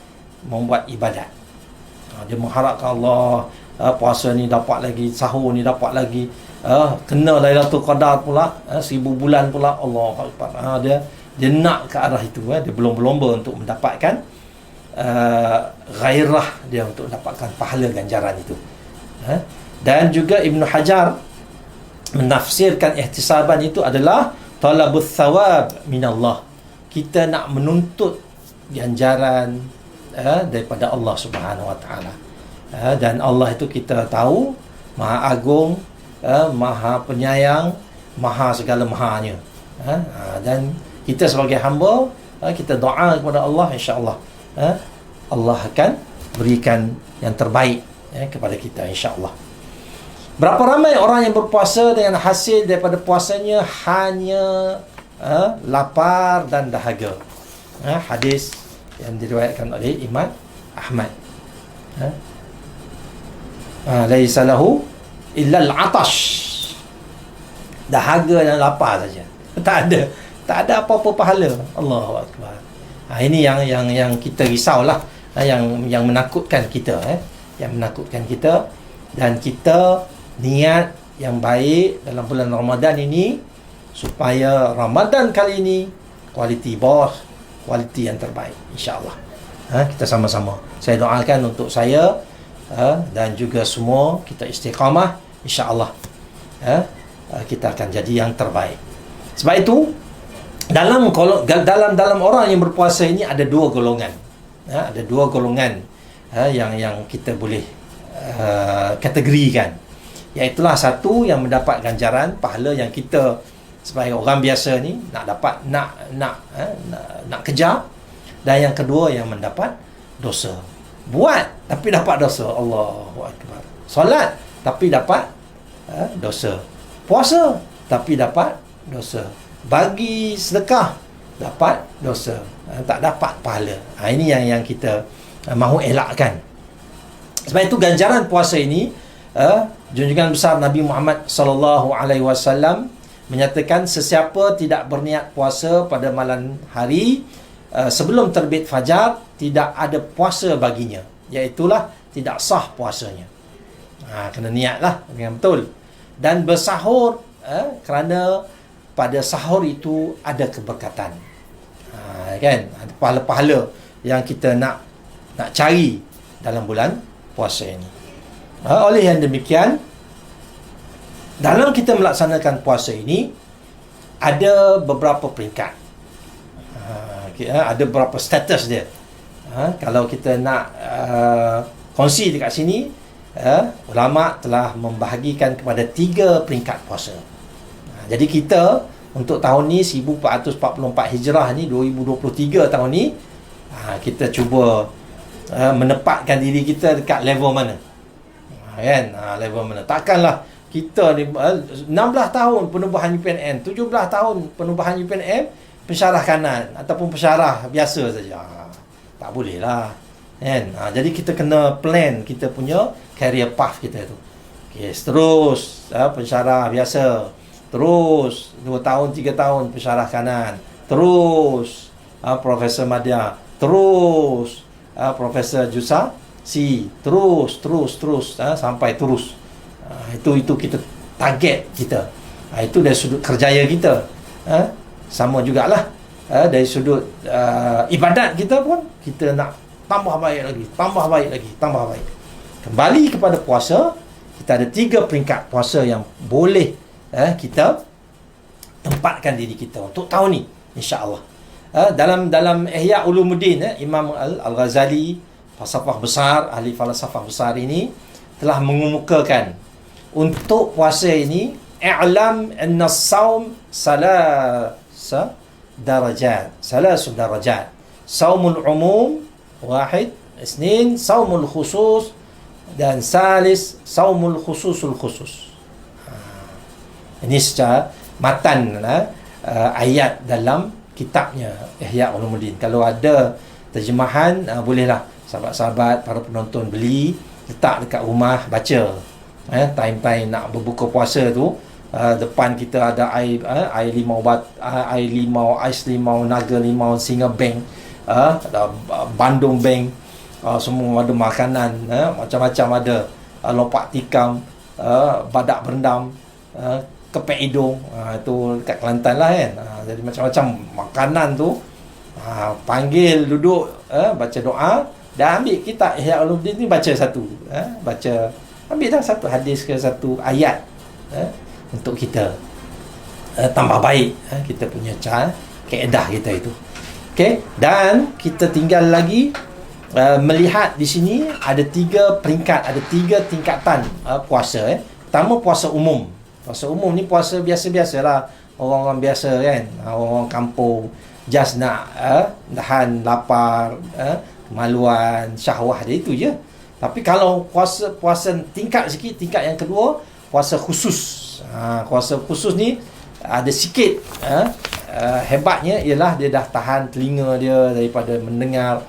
D: ibadat. Dia mengharapkan Allah, puasa ni dapat lagi, sahur ni dapat lagi, kena Lailatul Qadar pula, 1000 bulan pula. Allah Akbar. Dia nak ke arah itu. Dia belum berlomba untuk mendapatkan gairah dia untuk dapatkan pahala ganjaran itu. Dan juga Ibnu Hajar menafsirkan ihtisaban itu adalah talabut thawab minallah. Kita nak menuntut ganjaran daripada Allah Subhanahu Wa Taala. Dan Allah itu kita tahu Maha Agung, Maha Penyayang, Maha segala mahanya. Dan kita sebagai hamba, kita doa kepada Allah, insya-Allah Allah akan berikan yang terbaik kepada kita, insya-Allah. Berapa ramai orang yang berpuasa dengan hasil daripada puasanya hanya lapar dan dahaga. Hadis yang diriwayatkan oleh Imam Ahmad. Laisa lahu illa al-'atash. Dahaga dan lapar saja. Tak ada apa-apa pahala. Allahu akbar. Ini yang kita risaulah, yang menakutkan kita, yang menakutkan kita. Dan kita niat yang baik dalam bulan Ramadan ini supaya Ramadan kali ini kualiti bawah, kualiti yang terbaik, insya-Allah. Kita sama-sama. Saya doakan untuk saya dan juga semua kita istiqamah, insya-Allah. Kita akan jadi yang terbaik. Sebab itu dalam orang yang berpuasa ini ada dua golongan. Ada dua golongan yang kita boleh kategorikan. Iaitulah satu yang mendapat ganjaran pahala yang kita sebagai orang biasa ni nak dapat, nak kejar. Dan yang kedua yang mendapat dosa. Buat tapi dapat dosa. Allahu akbar. Solat tapi dapat dosa. Puasa tapi dapat dosa. Bagi sedekah dapat dosa, tak dapat pahala. Ini yang kita mahu elakkan. Sebab itu ganjaran puasa ini, junjungan besar Nabi Muhammad sallallahu alaihi wasallam menyatakan sesiapa tidak berniat puasa pada malam hari sebelum terbit fajar, tidak ada puasa baginya. Iaitulah tidak sah puasanya. Kena niatlah dengan betul. Dan bersahur kerana pada sahur itu ada keberkatan. Kan? Ada pahala-pahala yang kita nak cari dalam bulan puasa ini. Oleh yang demikian, dalam kita melaksanakan puasa ini ada beberapa peringkat. Ada beberapa status dia. Kalau kita nak kongsi dekat sini, ulama telah membahagikan kepada 3 peringkat puasa. Jadi kita untuk tahun ni 1444 Hijrah ni, 2023 tahun ni, kita cuba menempatkan diri kita dekat level mana, kan? Level mana. Takkanlah kita ni 16 tahun penubuhan UPNM, 17 tahun penubuhan UPNM pensyarah kanan ataupun pensyarah biasa saja. Tak boleh lah, kan? Jadi kita kena plan kita punya career path kita tu. Okay, terus pensyarah biasa, terus 2 tahun 3 tahun pensyarah kanan, terus Profesor Madya, terus Profesor Jusa C, terus sampai terus. Itu kita target kita. Itu dari sudut kerjaya kita. Sama jugalah dari sudut ibadat kita pun, kita nak tambah baik lagi. Kembali kepada puasa, kita ada 3 peringkat puasa yang boleh kita tempatkan diri kita untuk tahun ni, insya-Allah. Dalam Ihya Ulumuddin, Imam Al-Ghazali, falsafah besar, ahli falsafah besar ini telah mengemukakan untuk puasa ini, i'lam anna as-saum salasa darajat. Saumul umum wahid, isnin saumul khusus, dan salis saumul khususul khusus. Ini secara matan ayat dalam kitabnya Ihya Ulumuddin. Kalau ada terjemahan, bolehlah sahabat-sahabat, para penonton beli, letak dekat rumah, baca. Time-time nak berbuka puasa tu, depan kita ada air limau, air limau, ais limau, naga limau, singa beng, ada bandung beng, semua ada makanan, macam-macam ada, lompat tikam, badak berendam, kepek hidung, itu dekat Kelantan lah, kan. Jadi macam-macam makanan tu, panggil duduk, baca doa, dan ambil kitab Ihya Ulumuddin ni, baca satu, ambil dah satu hadis ke satu ayat, untuk kita tambah baik kita punya kaedah kita itu. Okey, dan kita tinggal lagi melihat di sini ada 3 peringkat, ada 3 tingkatan puasa. Pertama, puasa umum. Puasa umum ni puasa biasa-biasalah, orang-orang biasa, kan, orang-orang kampung, just nak nahan lapar, kemaluan, syahwah dia, itu je. Tapi kalau puasa tingkat sikit, tingkat yang kedua, puasa khusus. Puasa khusus ni ada sikit hebatnya, ialah dia dah tahan telinga dia daripada mendengar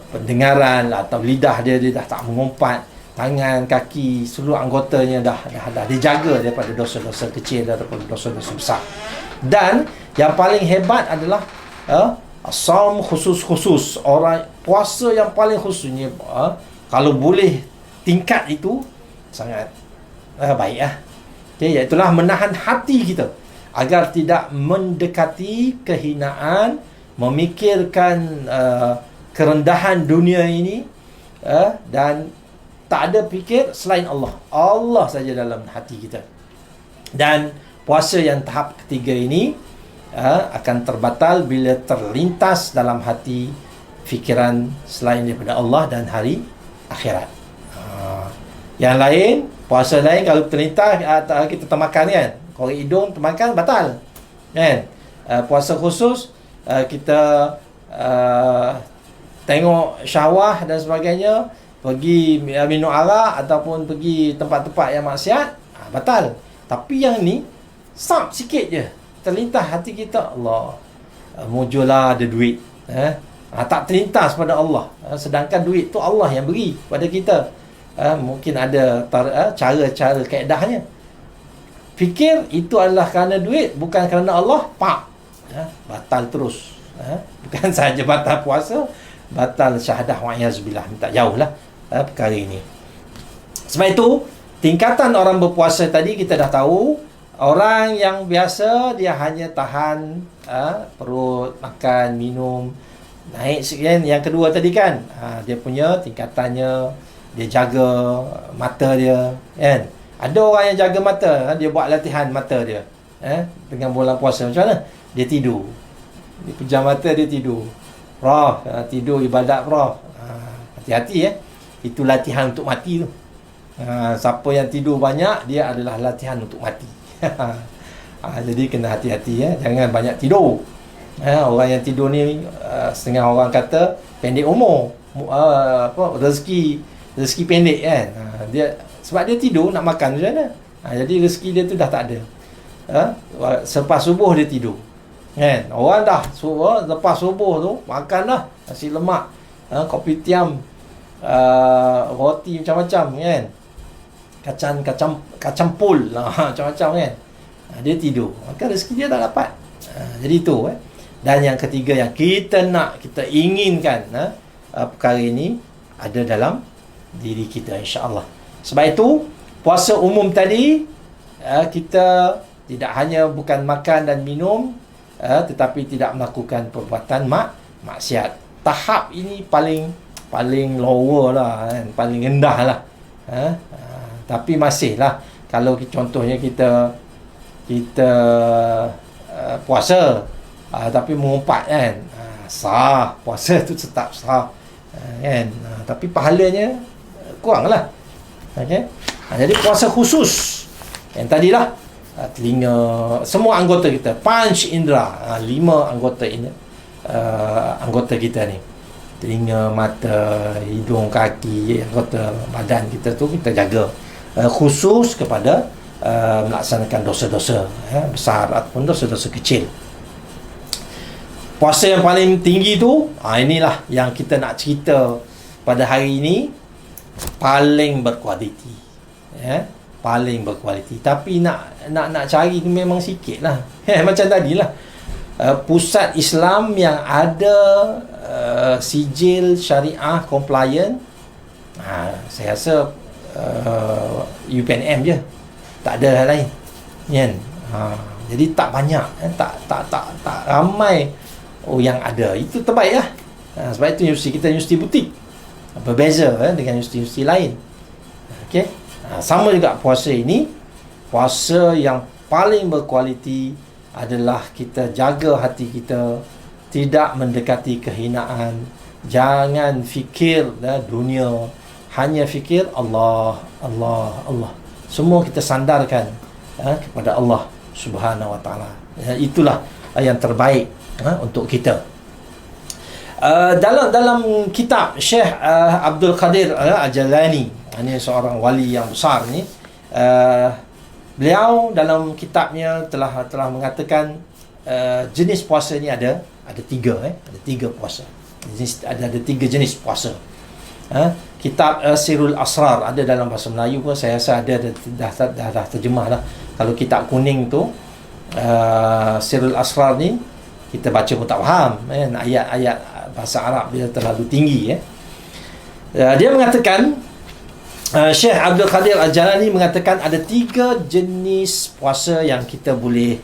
D: pendengaran, atau lidah dia dah tak mengumpat, tangan, kaki, seluruh anggotanya dah dijaga daripada dosa-dosa kecil, daripada dosa-dosa besar. Dan yang paling hebat adalah Saum khusus. Orang puasa yang paling khususnya, kalau boleh tingkat itu sangat baik Okay, iaitulah menahan hati kita agar tidak mendekati kehinaan, memikirkan kerendahan dunia ini, dan tak ada fikir selain Allah. Allah saja dalam hati kita. Dan puasa yang tahap ketiga ini akan terbatal bila terlintas dalam hati fikiran selain daripada Allah dan hari akhirat. Yang lain, puasa lain kalau terlintas, kita termakan, kan, korek hidung termakan, batal, kan. Puasa khusus, kita tengok syahwah dan sebagainya, pergi minum arak ataupun pergi tempat-tempat yang maksiat, batal. Tapi yang ni sap sikit je terlintas hati kita, Allah, mujulah ada duit, tak terlintas pada Allah, sedangkan duit tu Allah yang beri pada kita. Mungkin ada cara-cara kaedahnya. Fikir itu adalah kerana duit, bukan kerana Allah, batal terus. Bukan sahaja batal puasa, batal syahadah, wa'iyazbillah, minta jauhlah perkara ini. Sebab itu, tingkatan orang berpuasa tadi kita dah tahu. Orang yang biasa, dia hanya tahan perut, makan, minum, naik sekian. Yang kedua tadi, kan, dia punya tingkatannya, dia jaga mata dia, kan. Ada orang yang jaga mata, dia buat latihan mata dia, dengan bulan puasa. Macam mana? Dia tidur, dia pejam mata, dia tidur. Tidur ibadat, hati-hati, itu latihan untuk mati tu. Siapa yang tidur banyak, dia adalah latihan untuk mati. Jadi kena hati-hati ya, jangan banyak tidur. Orang yang tidur ni setengah orang kata pendek umur, rezeki pendek kan. Dia sebab dia tidur nak makan macam mana. Jadi rezeki dia tu dah tak ada. Selepas subuh dia tidur. Kan? Orang dah lepas subuh tu makan dah nasi lemak, kopi tiam, roti macam-macam kan. Kacang pul macam-macam kan. Dia tidur, maka rezeki dia tak dapat. Jadi tu Dan yang ketiga yang kita inginkan, perkara ini ada dalam diri kita, insya-Allah. Sebab itu puasa umum tadi, kita tidak hanya bukan makan dan minum, tetapi tidak melakukan perbuatan maksiat. Tahap ini paling lower lah kan, paling rendah lah. Tapi masih lah, kalau contohnya kita puasa, tapi mengumpat kan, sah, puasa tu tetap sah kan, tapi pahalanya kurang lah. Okay? Jadi puasa khusus yang tadilah, telinga, semua anggota kita, panch indera, 5 anggota kita ni, telinga, mata, hidung, kaki, anggota badan kita tu kita jaga, khusus kepada melaksanakan dosa-dosa besar ataupun dosa-dosa kecil. Puasa yang paling tinggi tu, inilah yang kita nak cerita pada hari ini, paling berkualiti, paling berkualiti. Tapi nak cari tu memang sikit lah. Macam tadi lah, pusat Islam yang ada sijil syariah compliant, saya rasa UPNM je, tak ada hal lain kan. Jadi tak banyak, tak ramai yang ada. Itu terbaik lah. Sebab itu universiti butik, berbeza dengan universiti lain. Okey. Sama juga puasa ini, puasa yang paling berkualiti adalah kita jaga hati kita, tidak mendekati kehinaan, jangan fikir dunia, hanya fikir Allah, Allah, Allah. Semua kita sandarkan kepada Allah Subhanahu Wa Taala. Itulah yang terbaik untuk kita. Dalam kitab Syekh Abdul Qadir Al-Jalani, ini seorang wali yang besar ni, beliau dalam kitabnya telah mengatakan jenis puasa ni ada 3 ada 3 puasa. Ada 3 jenis puasa. Kitab Sirul Asrar ada dalam bahasa Melayu pun, saya rasa dah terjemah lah. Kalau kitab kuning tu, Sirul Asrar ni kita baca pun tak faham ayat-ayat bahasa Arab dia terlalu tinggi. Dia mengatakan, Syekh Abdul Qadir Al-Jalani mengatakan ada 3 jenis puasa yang kita boleh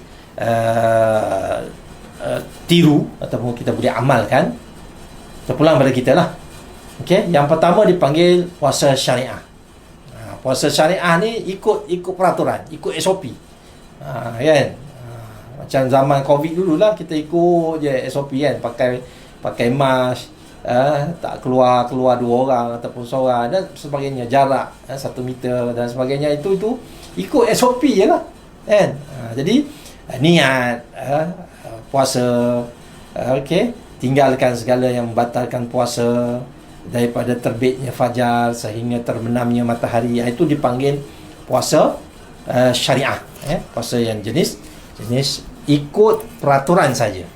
D: tiru ataupun kita boleh amalkan, terpulang pada kita lah. Okay? Yang pertama dipanggil puasa syariah. Puasa syariah ni ikut peraturan, ikut SOP, kan? Macam zaman COVID dululah, kita ikut je SOP kan, pakai mask, tak keluar 2 orang ataupun seorang dan sebagainya, jarak 1 meter dan sebagainya, itu ikut SOP je lah kan. Jadi niat puasa, okey, tinggalkan segala yang membatalkan puasa, daripada terbitnya fajar sehingga terbenamnya matahari, itu dipanggil puasa syariah. Puasa yang jenis ikut peraturan saja.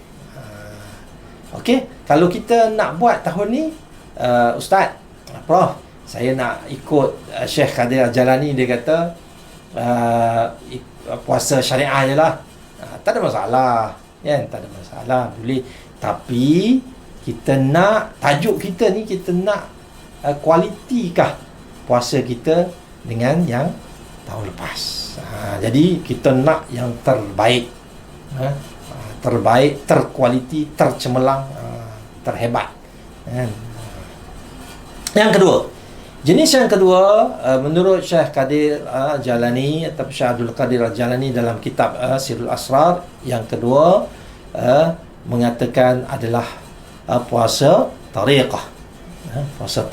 D: Okey, kalau kita nak buat tahun ni, Ustaz, Prof, saya nak ikut Syekh Qadir Al-Jalani, dia kata puasa syariah je lah. Tak ada masalah kan, tak ada masalah, boleh. Tapi kita nak, tajuk kita ni, kita nak kualitikah puasa kita dengan yang tahun lepas. Jadi kita nak yang terbaik, terbaik, terkualiti, tercemerlang, terhebat. Yang kedua, jenis yang kedua, menurut Syekh Qadir Jalani atau Syekh Abdul Qadir Jalani dalam kitab Sirul Asrar, yang kedua mengatakan adalah puasa tariqah. Puasa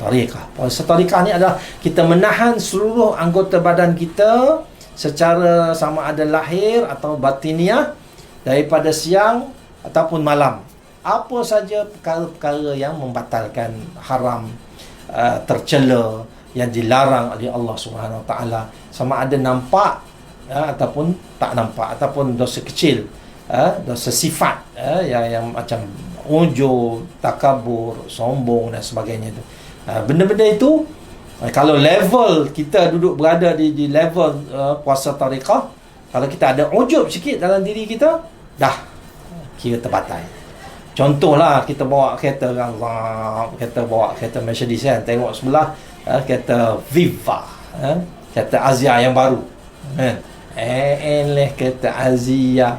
D: tariqah ni adalah kita menahan seluruh anggota badan kita secara sama ada lahir atau batiniah, daripada siang ataupun malam. Apa saja perkara-perkara yang membatalkan, haram, tercela, yang dilarang oleh Allah Subhanahu Wa Taala, sama ada nampak ataupun tak nampak, ataupun dosa kecil, dosa sifat, yang macam ujub, takabur, sombong dan sebagainya tu. Benda-benda itu, kalau level kita duduk berada di level puasa tariqah, kalau kita ada ujub sikit dalam diri kita, dah kira terbatal. Contohlah, kita bawa kereta bawa kereta Mercedes kan, tengok sebelah kereta Viva, kereta Azia yang baru kan, kereta Azia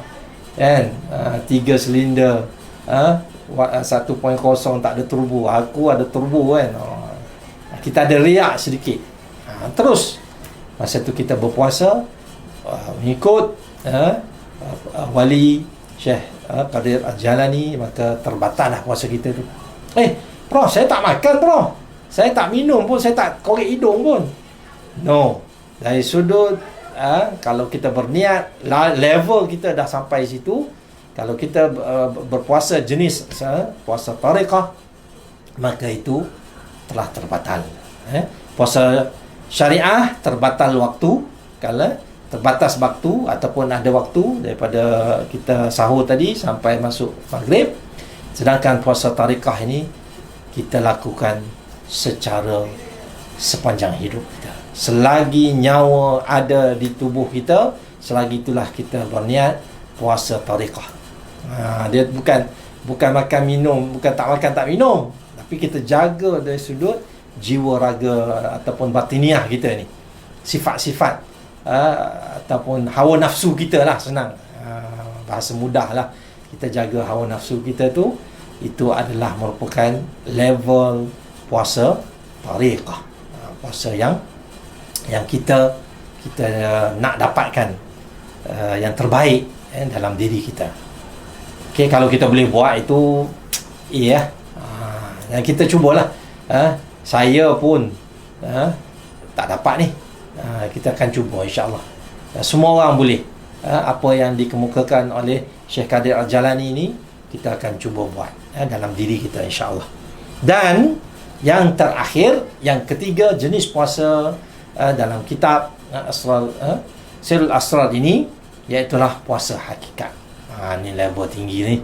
D: kan, 3 silinder, 1.0, tak ada turbo. Aku ada turbo kan. Kita ada riak sedikit. Terus masa tu kita berpuasa, mengikut wali Syekh Qadir Al-Jalani, maka terbatal lah puasa kita tu. Prof, saya tak makan, Prof, saya tak minum pun, saya tak korek hidung pun. No, dari sudut kalau kita berniat, level kita dah sampai situ, kalau kita berpuasa jenis puasa tariqah, maka itu telah terbatal. Puasa syariah terbatal waktu, kalau terbatas waktu ataupun ada waktu daripada kita sahur tadi sampai masuk maghrib. Sedangkan puasa tariqah ini kita lakukan secara sepanjang hidup kita. Selagi nyawa ada di tubuh kita, selagi itulah kita berniat puasa tariqah. Dia bukan makan minum, bukan tak makan tak minum, tapi kita jaga dari sudut jiwa raga ataupun batiniah kita ni, sifat-sifat ataupun hawa nafsu kita lah, senang bahasa mudah lah, kita jaga hawa nafsu kita tu. Itu adalah merupakan level puasa tariqah, puasa yang kita nak dapatkan yang terbaik dalam diri kita. Okay, kalau kita boleh buat itu, yang kita cubalah. Saya pun tak dapat ni, kita akan cuba insya-Allah. Semua orang boleh. Apa yang dikemukakan oleh Syekh Qadir Al-Jalani ni, kita akan cuba buat dalam diri kita insya-Allah. Dan yang terakhir, yang ketiga jenis puasa dalam kitab Sirrul Asrar ini, iaitulah puasa hakikat. Ni level tinggi ni.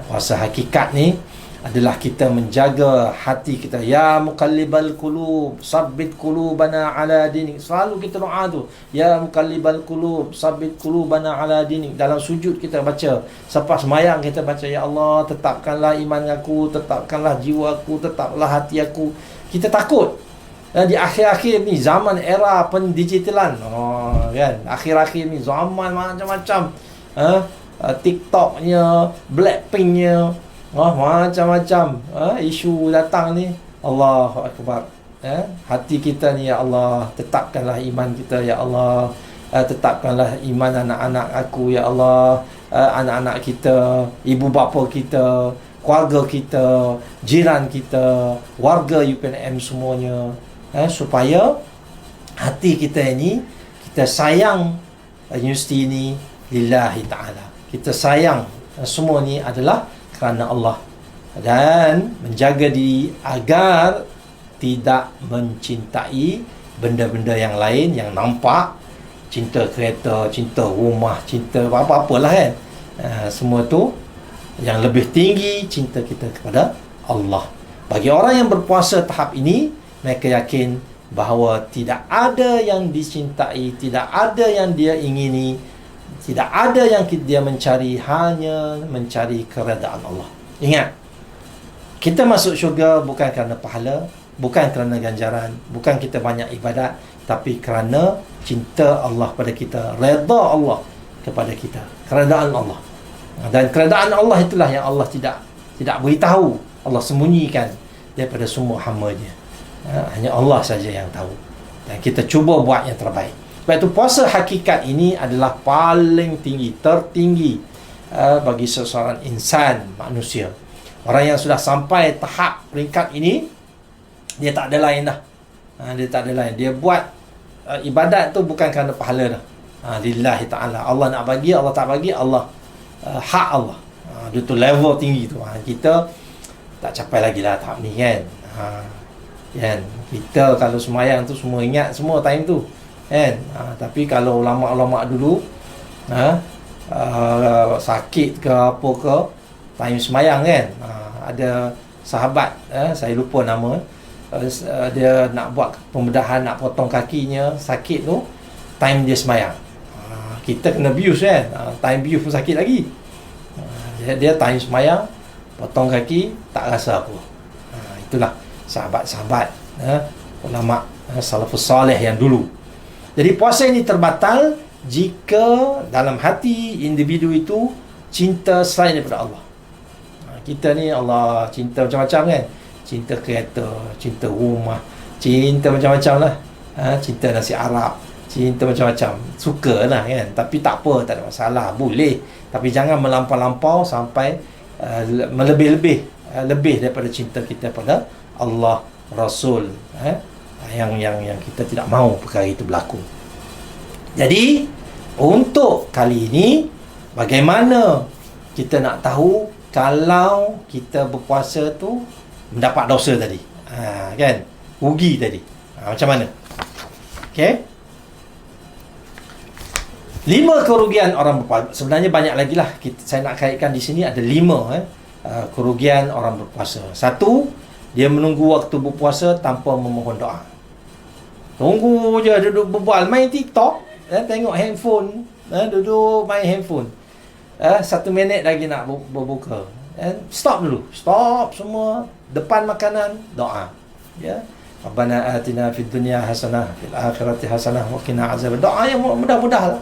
D: Puasa hakikat ni adalah kita menjaga hati kita. Ya muqallibal qulub, sabbit qulubana ala dinik. Selalu kita doa tu, ya muqallibal qulub, sabbit qulubana ala dinik. Dalam sujud kita baca, selepas sembahyang kita baca, ya Allah, tetapkanlah iman aku, tetapkanlah jiwa aku, tetaplah hati aku. Kita takut di akhir-akhir ni, zaman era pendigitalan, kan, akhir-akhir ni zaman macam-macam, TikToknya, Blackpinknya, macam-macam isu datang ni. Allahu Akbar. Hati kita ni, ya Allah, tetapkanlah iman kita, ya Allah, tetapkanlah iman anak-anak aku, ya Allah, anak-anak kita, ibu bapa kita, keluarga kita, jiran kita, warga UPNM semuanya, supaya hati kita ini, kita sayang universiti ini lillahi ta'ala. Kita sayang semua ni adalah kerana Allah, dan menjaga diri agar tidak mencintai benda-benda yang lain yang nampak, cinta kereta, cinta rumah, cinta apa-apalah kan. Semua tu yang lebih tinggi cinta kita kepada Allah. Bagi orang yang berpuasa tahap ini, mereka yakin bahawa tidak ada yang dicintai, tidak ada yang dia ingini, tidak ada yang dia mencari, hanya mencari keredaan Allah. Ingat, kita masuk syurga bukan kerana pahala, bukan kerana ganjaran, bukan kita banyak ibadat, tapi kerana cinta Allah pada kita, redha Allah kepada kita, keredaan Allah. Dan keredaan Allah itulah yang Allah tidak beritahu, Allah sembunyikan daripada semua hamba-Nya. Hanya Allah saja yang tahu. Dan kita cuba buat yang terbaik. Sebab itu puasa hakikat ini adalah paling tinggi, tertinggi bagi seseorang insan, manusia. Orang yang sudah sampai tahap peringkat ini, dia tak ada lain dah. Dia tak ada lain. Dia buat ibadat tu bukan kerana pahala dah. lillahi ta'ala. Allah nak bagi, Allah tak bagi, Allah hak Allah. Dia tu level tinggi tu. Kita tak capai lagi lah tahap ni kan. Kan, kita kalau semayang tu semua ingat semua time tu kan. Tapi kalau ulama-ulama dulu sakit ke apa ke time semayang kan, ada sahabat saya lupa nama, dia nak buat pembedahan, nak potong kakinya, sakit tu time dia semayang. Kita kena bius kan, time bius pun sakit lagi. Dia time semayang, potong kaki, tak rasa apa. Itulah sahabat-sahabat ulama salafus salih yang dulu. Jadi puasa ini terbatal jika dalam hati individu itu cinta selain daripada Allah. Kita ni Allah cinta macam-macam kan, cinta kereta, cinta rumah, cinta macam-macam lah, cinta nasi Arab, cinta macam-macam, suka lah kan. Tapi tak apa, tak ada masalah, boleh. Tapi jangan melampau-lampau sampai melebih-lebih, lebih daripada cinta kita pada Allah, Rasul, yang kita tidak mahu perkara itu berlaku. Jadi untuk kali ini, bagaimana kita nak tahu kalau kita berpuasa tu mendapat dosa tadi, kan, rugi tadi, macam mana? Okey, 5 kerugian orang berpuasa. Sebenarnya banyak lagi lah, saya nak kaitkan di sini ada 5 kerugian orang berpuasa. Satu, dia menunggu waktu berpuasa tanpa memohon doa. Tunggu je, duduk berbual, main TikTok, tengok handphone, duduk main handphone. 1 minit lagi nak berbuka. Stop dulu, stop semua. Depan makanan, doa. Ya. Rabbana atina fid dunya hasanah, fil akhirati hasanah, wa qina azab. Doa yang mudah-mudah lah.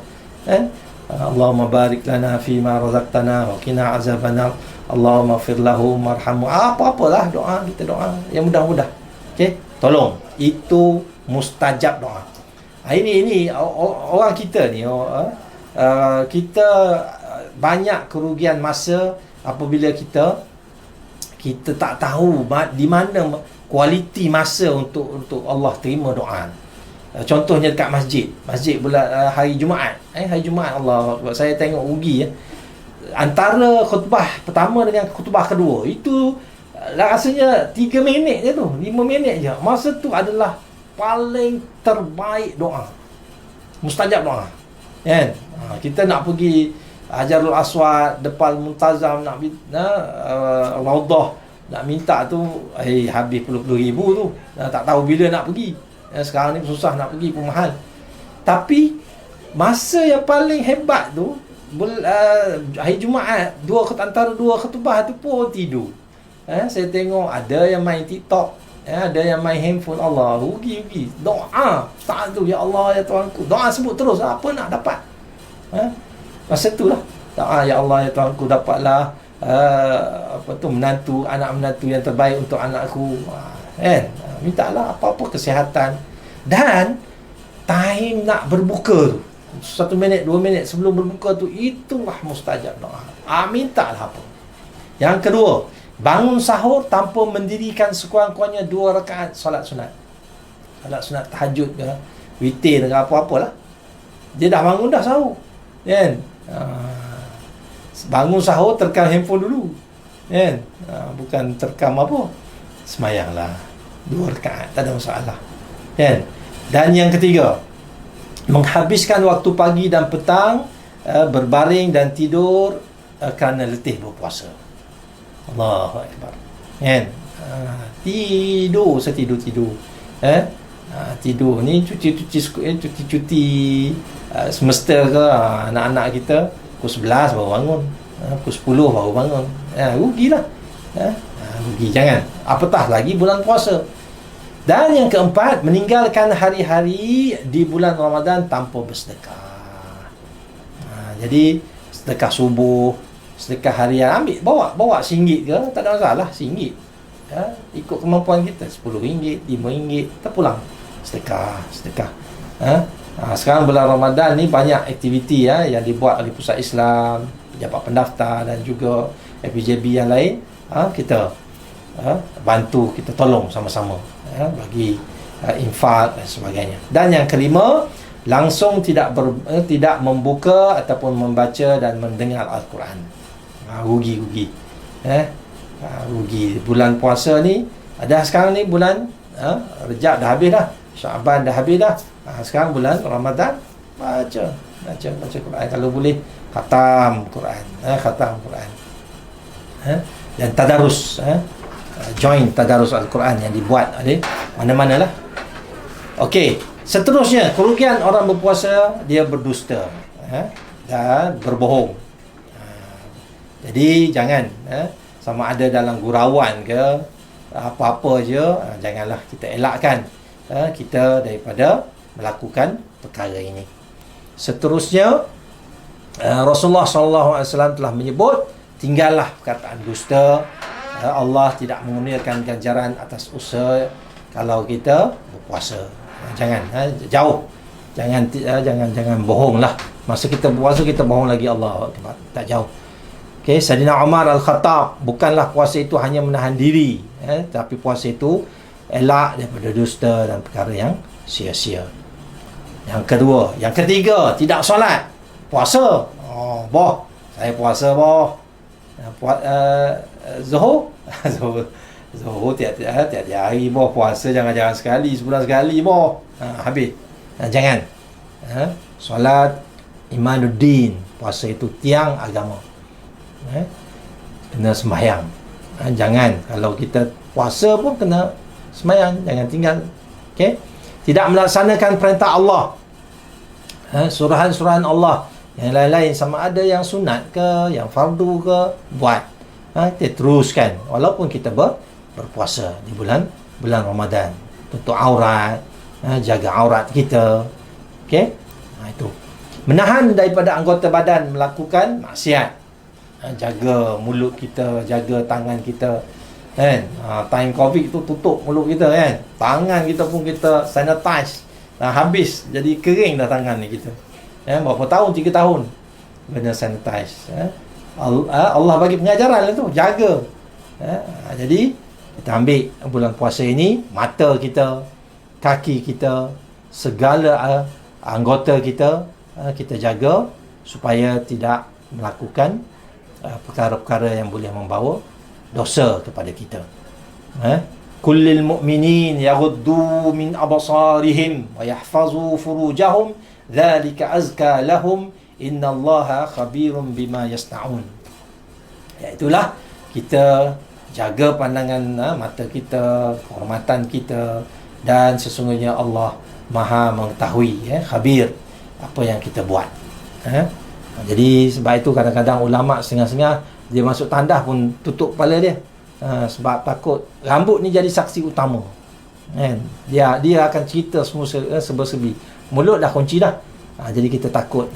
D: Allahumma barik lana fima razaqtana wa qina azabannar. Allahumma fir lahu marhamu. Apa-apalah doa, kita doa yang mudah-mudah. Okey, tolong. Itu mustajab doa. Ini orang kita ni, kita banyak kerugian masa apabila kita tak tahu di mana kualiti masa untuk Allah terima doa. Contohnya dekat masjid bulan hari Jumaat, hari Jumaat, Allah, saya tengok rugi antara khutbah pertama dengan khutbah kedua itu rasanya 3 minit je tu, 5 minit je. Masa tu adalah paling terbaik doa, mustajab doa kan. Kita nak pergi Hajarul Aswad, depan Muntazam, nak Raudah, nak minta tu habis puluh-puluh ribu tu, tak tahu bila nak pergi. Sekarang ni susah nak pergi pun mahal. Tapi masa yang paling hebat tu hari Jumaat, antara 2 khutbah tu pun tidur. Saya tengok ada yang main TikTok, ada yang main handphone. Allah, rugi. Doa saat tu, ya Allah, ya Tuhanku, doa sebut terus, apa nak dapat. Masa tu lah doa, ya Allah, ya Tuhanku, dapatlah menantu, anak menantu yang terbaik untuk anakku, kan. Mintalah apa-apa kesihatan. Dan time nak berbuka tu, 1 minit, 2 minit sebelum berbuka tu, itulah mustajab doa. Mintalah apa. Yang kedua, bangun sahur tanpa mendirikan sekurang-kurangnya 2 rakaat solat sunat. Solat sunat tahajud ke, witir ke, apa-apalah. Dia dah bangun dah sahur, kan. Bangun sahur, terkam handphone dulu, kan. Bukan terkam apa, semayanglah 2 rakaat, tak ada masalah, kan. Dan yang ketiga, menghabiskan waktu pagi dan petang berbaring dan tidur kerana letih berpuasa. Allahu Akbar, kan. Tidur tidur ni cuti semester ke, anak-anak kita pukul 11 baru bangun, pukul 10 baru bangun. Rugilah, rugi. Jangan, apatah lagi bulan puasa. Dan yang keempat, meninggalkan hari-hari di bulan Ramadan tanpa bersedekah. Jadi sedekah subuh, sedekah harian, bawa RM1 ke, tak ada masalah, RM1. Ikut kemampuan kita, RM10, RM5, terpulang sedekah. Sekarang bulan Ramadan ni banyak aktiviti yang dibuat oleh Pusat Islam, Pejabat Pendaftar dan juga FPJB yang lain. Kita bantu, kita tolong sama-sama, bagi infak dan sebagainya. Dan yang kelima, langsung tidak membuka ataupun membaca dan mendengar Al-Quran. Rugi. Rugi. Bulan puasa ni, ada sekarang ni bulan Rejab dah habis dah, Syaban dah habis dah. Sekarang bulan Ramadan, baca Quran. Kalau boleh khatam Quran, dan tadarus, join tadarus Al-Quran yang dibuat ada mana-mana lah. Okey, seterusnya kerugian orang berpuasa, dia berdusta dan berbohong. Jadi jangan sama ada dalam gurauan ke apa-apa je, janganlah kita elakkan kita daripada melakukan perkara ini. Seterusnya, Rasulullah SAW telah menyebut, tinggallah perkataan dusta. Allah tidak mengurniakan ganjaran atas usaha kalau kita berpuasa. Jangan jauh. Jangan bohonglah. Masa kita berpuasa kita bohong lagi, Allah tak jauh. Okey, Sayyidina Umar Al-Khattab, bukanlah puasa itu hanya menahan diri, tapi puasa itu elak daripada dusta dan perkara yang sia-sia. Yang ketiga, tidak solat. Puasa. Boh, saya puasa boh. Zuhur Zuhur tiap-tiap hari boh puasa, jangan sekali, sebulan sekali boh. Habis. Jangan. Solat imanuddin, puasa itu tiang agama. Kena sembahyang. Jangan, kalau kita puasa pun kena sembahyang, jangan tinggal. Okey, tidak melaksanakan perintah Allah, surahan-surahan Allah yang lain-lain, sama ada yang sunat ke, yang fardu ke, buat. Kita teruskan walaupun kita berpuasa di bulan Ramadan. Tutup aurat, jaga aurat kita. Okey, itu. Menahan daripada anggota badan melakukan maksiat. Jaga mulut kita, jaga tangan kita, kan. Time COVID tu tutup mulut kita, kan. Tangan kita pun kita sanitize. Habis jadi kering dah tangan ni kita. Berapa tahun? 3 tahun kena sanitize. Allah bagi pengajaran lah tu, jaga. Jadi kita ambil bulan puasa ini, mata kita, kaki kita, segala anggota kita, kita jaga supaya tidak melakukan perkara-perkara yang boleh membawa dosa kepada kita. Kullil mu'minin yaghuddu min absarihim wa yahfazu furujahum dzalika azka lahum innallaha khabirum bima yasnaun. Itulah, kita jaga pandangan mata kita, kehormatan kita, dan sesungguhnya Allah Maha mengetahui, khabir apa yang kita buat. Jadi sebab itu kadang-kadang ulama setengah-setengah dia masuk tandas pun tutup kepala dia, sebab takut rambut ni jadi saksi utama, kan. Dia akan cerita semua serba-serbi, mulut dah kunci dah. Jadi kita takut.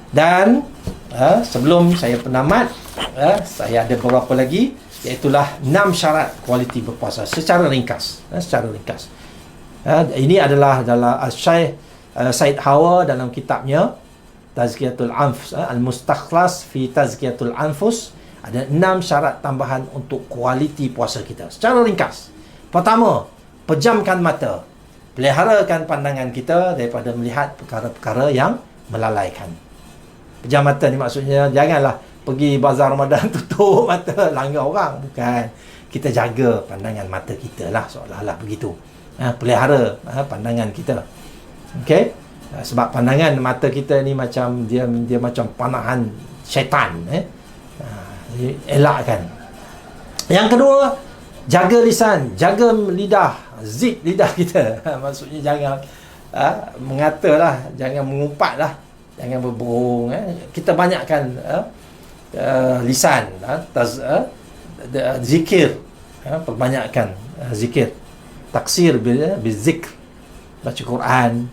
D: Dan sebelum saya penamat, saya ada beberapa lagi, iaitulah 6 syarat kualiti berpuasa secara ringkas. Ini adalah Syekh Said Hawa dalam kitabnya Tazkiyatul Anfus, Al-Mustakhlas fi Tazkiyatul Anfus, ada 6 syarat tambahan untuk kualiti puasa kita secara ringkas. Pertama, pejamkan mata, peliharakan pandangan kita daripada melihat perkara-perkara yang melalaikan. Pejam mata ni maksudnya janganlah pergi bazar Ramadan tutup mata langgar orang, bukan. Kita jaga pandangan mata kita lah, seolah-olah begitu. Pelihara pandangan kita. Okey, sebab pandangan mata kita ni macam dia macam panahan syaitan. Elakkan. Yang kedua, jaga lisan, jaga lidah, zip lidah kita. Maksudnya jangan mengatalah, jangan mengumpat lah, jangan berbohong. Kita banyakkan lisan, zikir, perbanyakkan zikir, taksir bizikr, baca Quran.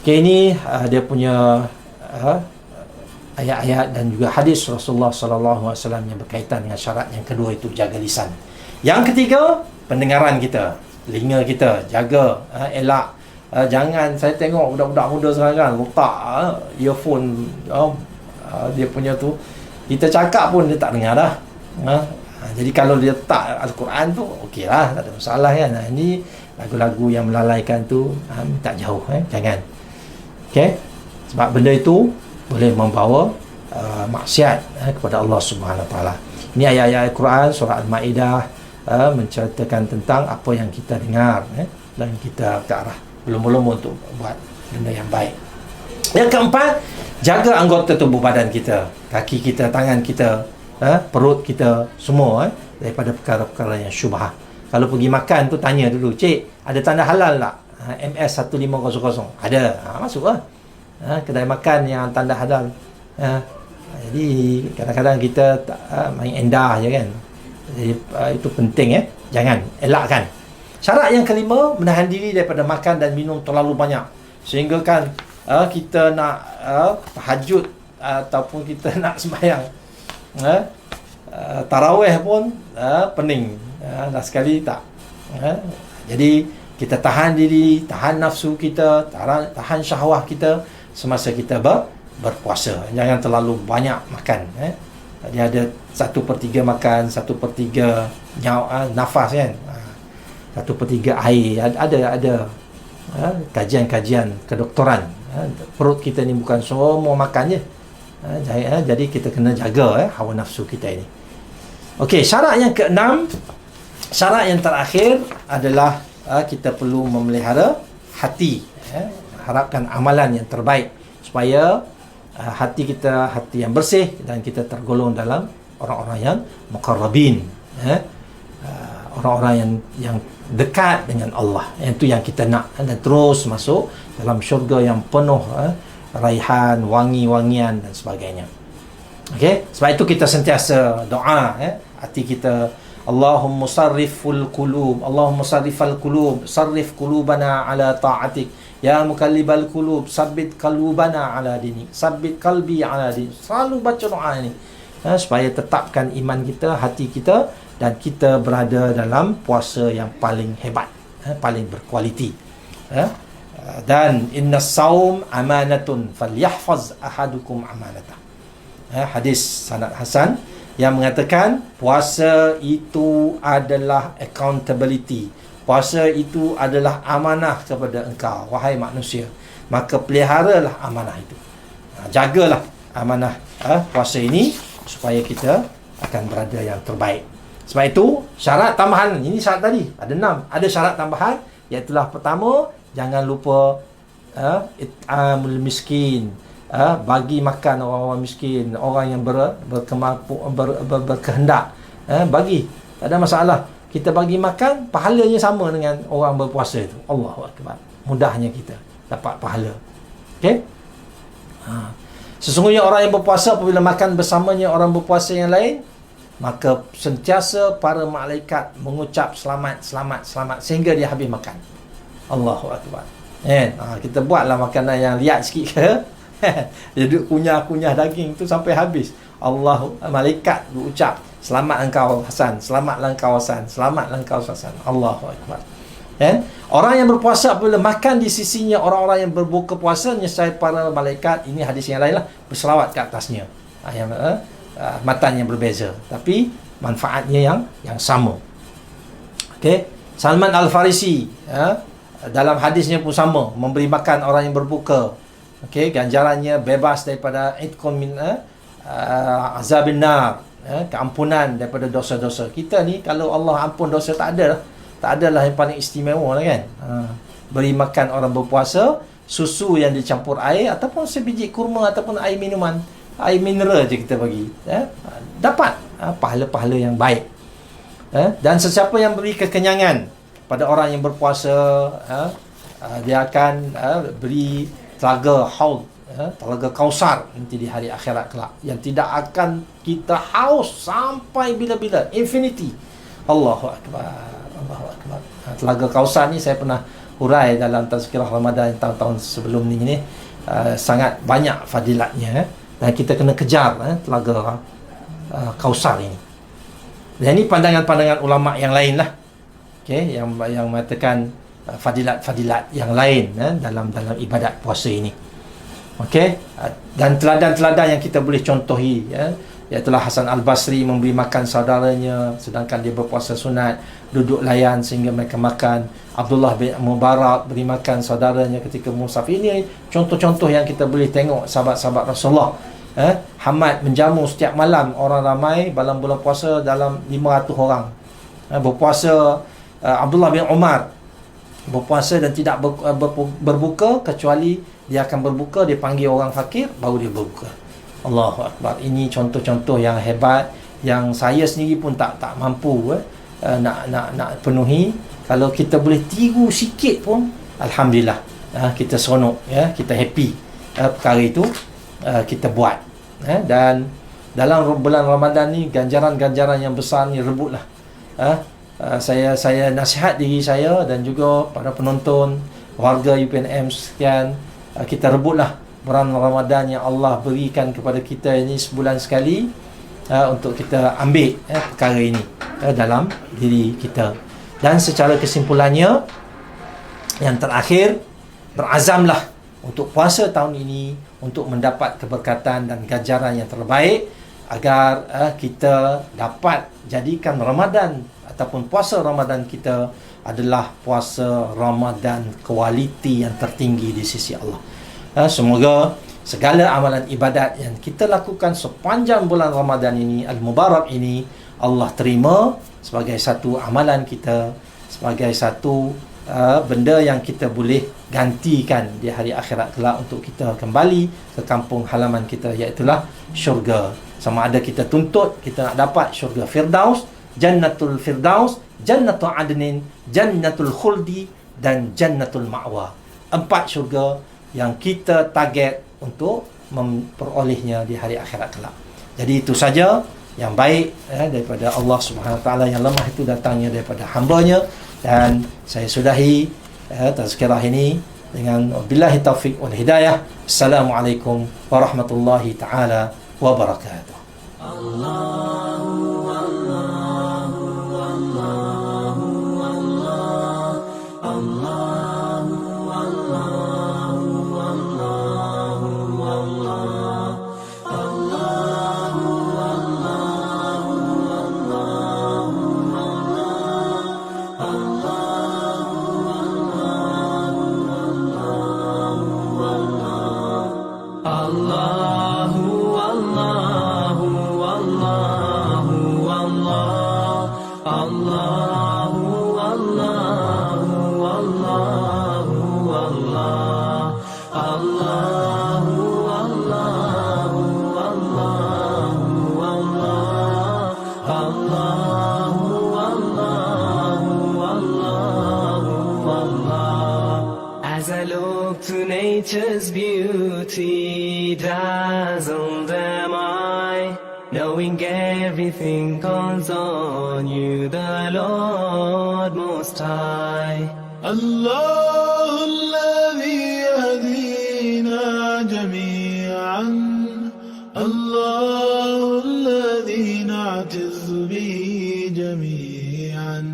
D: Okay, ini dia punya ayat-ayat dan juga hadis Rasulullah SAW yang berkaitan dengan syarat yang kedua, itu jaga lisan. Yang ketiga, pendengaran kita, telinga kita, jaga, elak. Jangan, saya tengok budak-budak muda sekarang letak earphone, dia punya tu, kita cakap pun dia tak dengar dah. Jadi kalau dia letak Al-Quran tu okey lah, tak ada masalah kan. Ini lagu-lagu yang melalaikan tu tak jauh, jangan. Okey, sebab benda itu boleh membawa maksiat kepada Allah Subhanahu Wa Taala. Ini ayat-ayat Al-Quran surah Al-Maidah menceritakan tentang apa yang kita dengar, dan kita ke arah belum-belum untuk buat benda yang baik. Yang keempat, jaga anggota tubuh badan kita, kaki kita, tangan kita, perut kita, semua daripada perkara-perkara yang syubhah. Kalau pergi makan tu tanya dulu, cik, ada tanda halal tak? MS 1500 ada, masuklah. Kedai makan yang tanda halal. Jadi kadang-kadang kita main endah je kan. Jadi itu penting, jangan elakkan. Syarat yang kelima, menahan diri daripada makan dan minum terlalu banyak, sehingga kan kita nak tahajud ataupun kita nak sembahyang tarawih pun pening, dah sekali tak. Jadi kita tahan diri, tahan nafsu kita, tahan syahwah kita semasa kita berpuasa. Jangan terlalu banyak makan. Dia ada 1/3 makan, 1/3 nafas kan, 1/3 air. Ada kajian-kajian kedoktoran. Perut kita ni bukan semua makan je. Jadi kita kena jaga hawa nafsu kita ini. Okey, syarat yang keenam, syarat yang terakhir adalah kita perlu memelihara hati. Harapkan amalan yang terbaik supaya hati kita hati yang bersih dan kita tergolong dalam orang-orang yang muqarrabin, orang-orang yang dekat dengan Allah. Itu yang kita nak, dan terus masuk dalam syurga yang penuh raihan, wangi-wangian dan sebagainya. Okey, sebab itu kita sentiasa doa hati kita, Allahumma sarriful qulub, Allahumma sarrifal qulub, sarrif qulubana ala ta'atik, ya mukallibal qulub, sabbit qalbana ala dinik, sabbit qalbi ala dinik. Selalu baca doa ini supaya tetapkan iman kita, hati kita, dan kita berada dalam puasa yang paling hebat, paling berkualiti. Dan inna saum amanatun falyahfaz ahadukum amanatah. Hadis sanad hasan yang mengatakan puasa itu adalah accountability. Puasa itu adalah amanah kepada engkau, wahai manusia. Maka peliharalah amanah itu. Jagalah amanah puasa ini supaya kita akan berada yang terbaik. Sebab itu syarat tambahan, ini syarat tadi ada 6, ada syarat tambahan, iaitu pertama, jangan lupa it'amul miskin, bagi makan orang-orang miskin, orang yang berkehendak, bagi, tak ada masalah. Kita bagi makan, pahalanya sama dengan orang berpuasa itu. Allahu Akbar, mudahnya kita dapat pahala. Okey, sesungguhnya orang yang berpuasa apabila makan bersamanya orang berpuasa yang lain, maka sentiasa para malaikat mengucap selamat, selamat, selamat sehingga dia habis makan. Allahu Akbar. Kita buatlah makanan yang liat sikit ke, dia duduk kunyah-kunyah daging tu sampai habis. Malaikat berucap, selamat engkau Hasan, selamatlah engkau Hasan, selamatlah engkau Hasan. Allahu Akbar. Orang yang berpuasa apabila makan di sisinya orang-orang yang berbuka puasa, nescaya para malaikat, ini hadis yang lain lah, berselawat ke atasnya. Matan yang berbeza tapi manfaatnya yang sama. Okey, Salman Al-Farisi dalam hadisnya pun sama, memberi makan orang yang berbuka. Okey, ganjarannya bebas daripada itqun min azabin nar, keampunan daripada dosa-dosa. Kita ni kalau Allah ampun dosa tak adalah yang paling istimewa lah kan. Beri makan orang berpuasa susu yang dicampur air ataupun sebiji kurma ataupun air minuman, air mineral je kita bagi, dapat pahala-pahala yang baik. Dan sesiapa yang beri kekenyangan pada orang yang berpuasa, dia akan beri telaga haud, telaga Kausar nanti di hari akhirat kelak, yang tidak akan kita haus sampai bila-bila, infinity. Allahu Akbar, Allahu Akbar. Telaga Kausar ni saya pernah hurai dalam tazkirah Ramadan tahun-tahun sebelum ni, sangat banyak fadilatnya, dan kita kena kejar telaga Kausar ini. Dan ini pandangan-pandangan ulama yang lain lah, okay, yang mengatakan fadilat-fadilat yang lain dalam ibadat puasa ini. Okey, dan teladan-teladan yang kita boleh contohi Iaitulah Hasan Al-Basri memberi makan saudaranya sedangkan dia berpuasa sunat, duduk layan sehingga mereka makan. Abdullah bin Mubarak beri makan saudaranya ketika musaf. Ini contoh-contoh yang kita boleh tengok sahabat-sahabat Rasulullah. Hamad menjamu setiap malam orang ramai dalam bulan puasa dalam 500 orang. Berpuasa Abdullah bin Umar berpuasa dan tidak berbuka kecuali dia akan berbuka, dia panggil orang fakir baru dia berbuka. Allahu Akbar. Ini contoh-contoh yang hebat yang saya sendiri pun tak mampu nak penuhi. Kalau kita boleh tiru sikit pun alhamdulillah, kita seronok, kita happy. Perkara itu kita buat, dan dalam bulan Ramadan ni ganjaran-ganjaran yang besar ni rebutlah. Saya nasihat diri saya dan juga para penonton warga UPNM sekian, kita rebutlah bulan Ramadan yang Allah berikan kepada kita ini sebulan sekali, untuk kita ambil perkara ini dalam diri kita. Dan secara kesimpulannya, yang terakhir, berazamlah untuk puasa tahun ini untuk mendapat keberkatan dan ganjaran yang terbaik, agar kita dapat jadikan Ramadan ataupun puasa Ramadan kita adalah puasa Ramadan kualiti yang tertinggi di sisi Allah. Semoga segala amalan ibadat yang kita lakukan sepanjang bulan Ramadan ini, Al-Mubarak ini, Allah terima sebagai satu amalan kita, sebagai satu benda yang kita boleh gantikan di hari akhirat kelak untuk kita kembali ke kampung halaman kita, iaitulah syurga. Sama ada kita tuntut kita nak dapat syurga Firdaus, Jannatul Firdaus, Jannatul Adnin, Jannatul Khuldi dan Jannatul Ma'wa. 4 syurga yang kita target untuk memperolehnya di hari akhirat kelak. Jadi itu saja yang baik daripada Allah Subhanahu Wa Taala, yang lemah itu datangnya daripada hamba-Nya. Dan saya sudahi tazkirah ini dengan billahi taufiq wal hidayah. Assalamualaikum warahmatullahi taala wabarakatuh.
C: As I look to nature's beauty, dazzled am I, knowing everything calls on you, the Lord Most High.
B: الله الذي يهدينا جميعا، الله الذي نعتز به جميعا.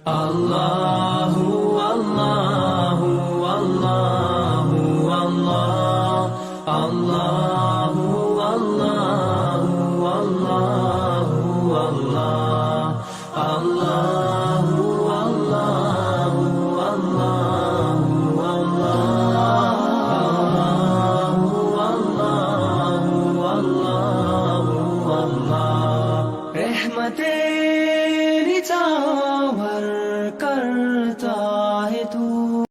A: الله الله الله الله الله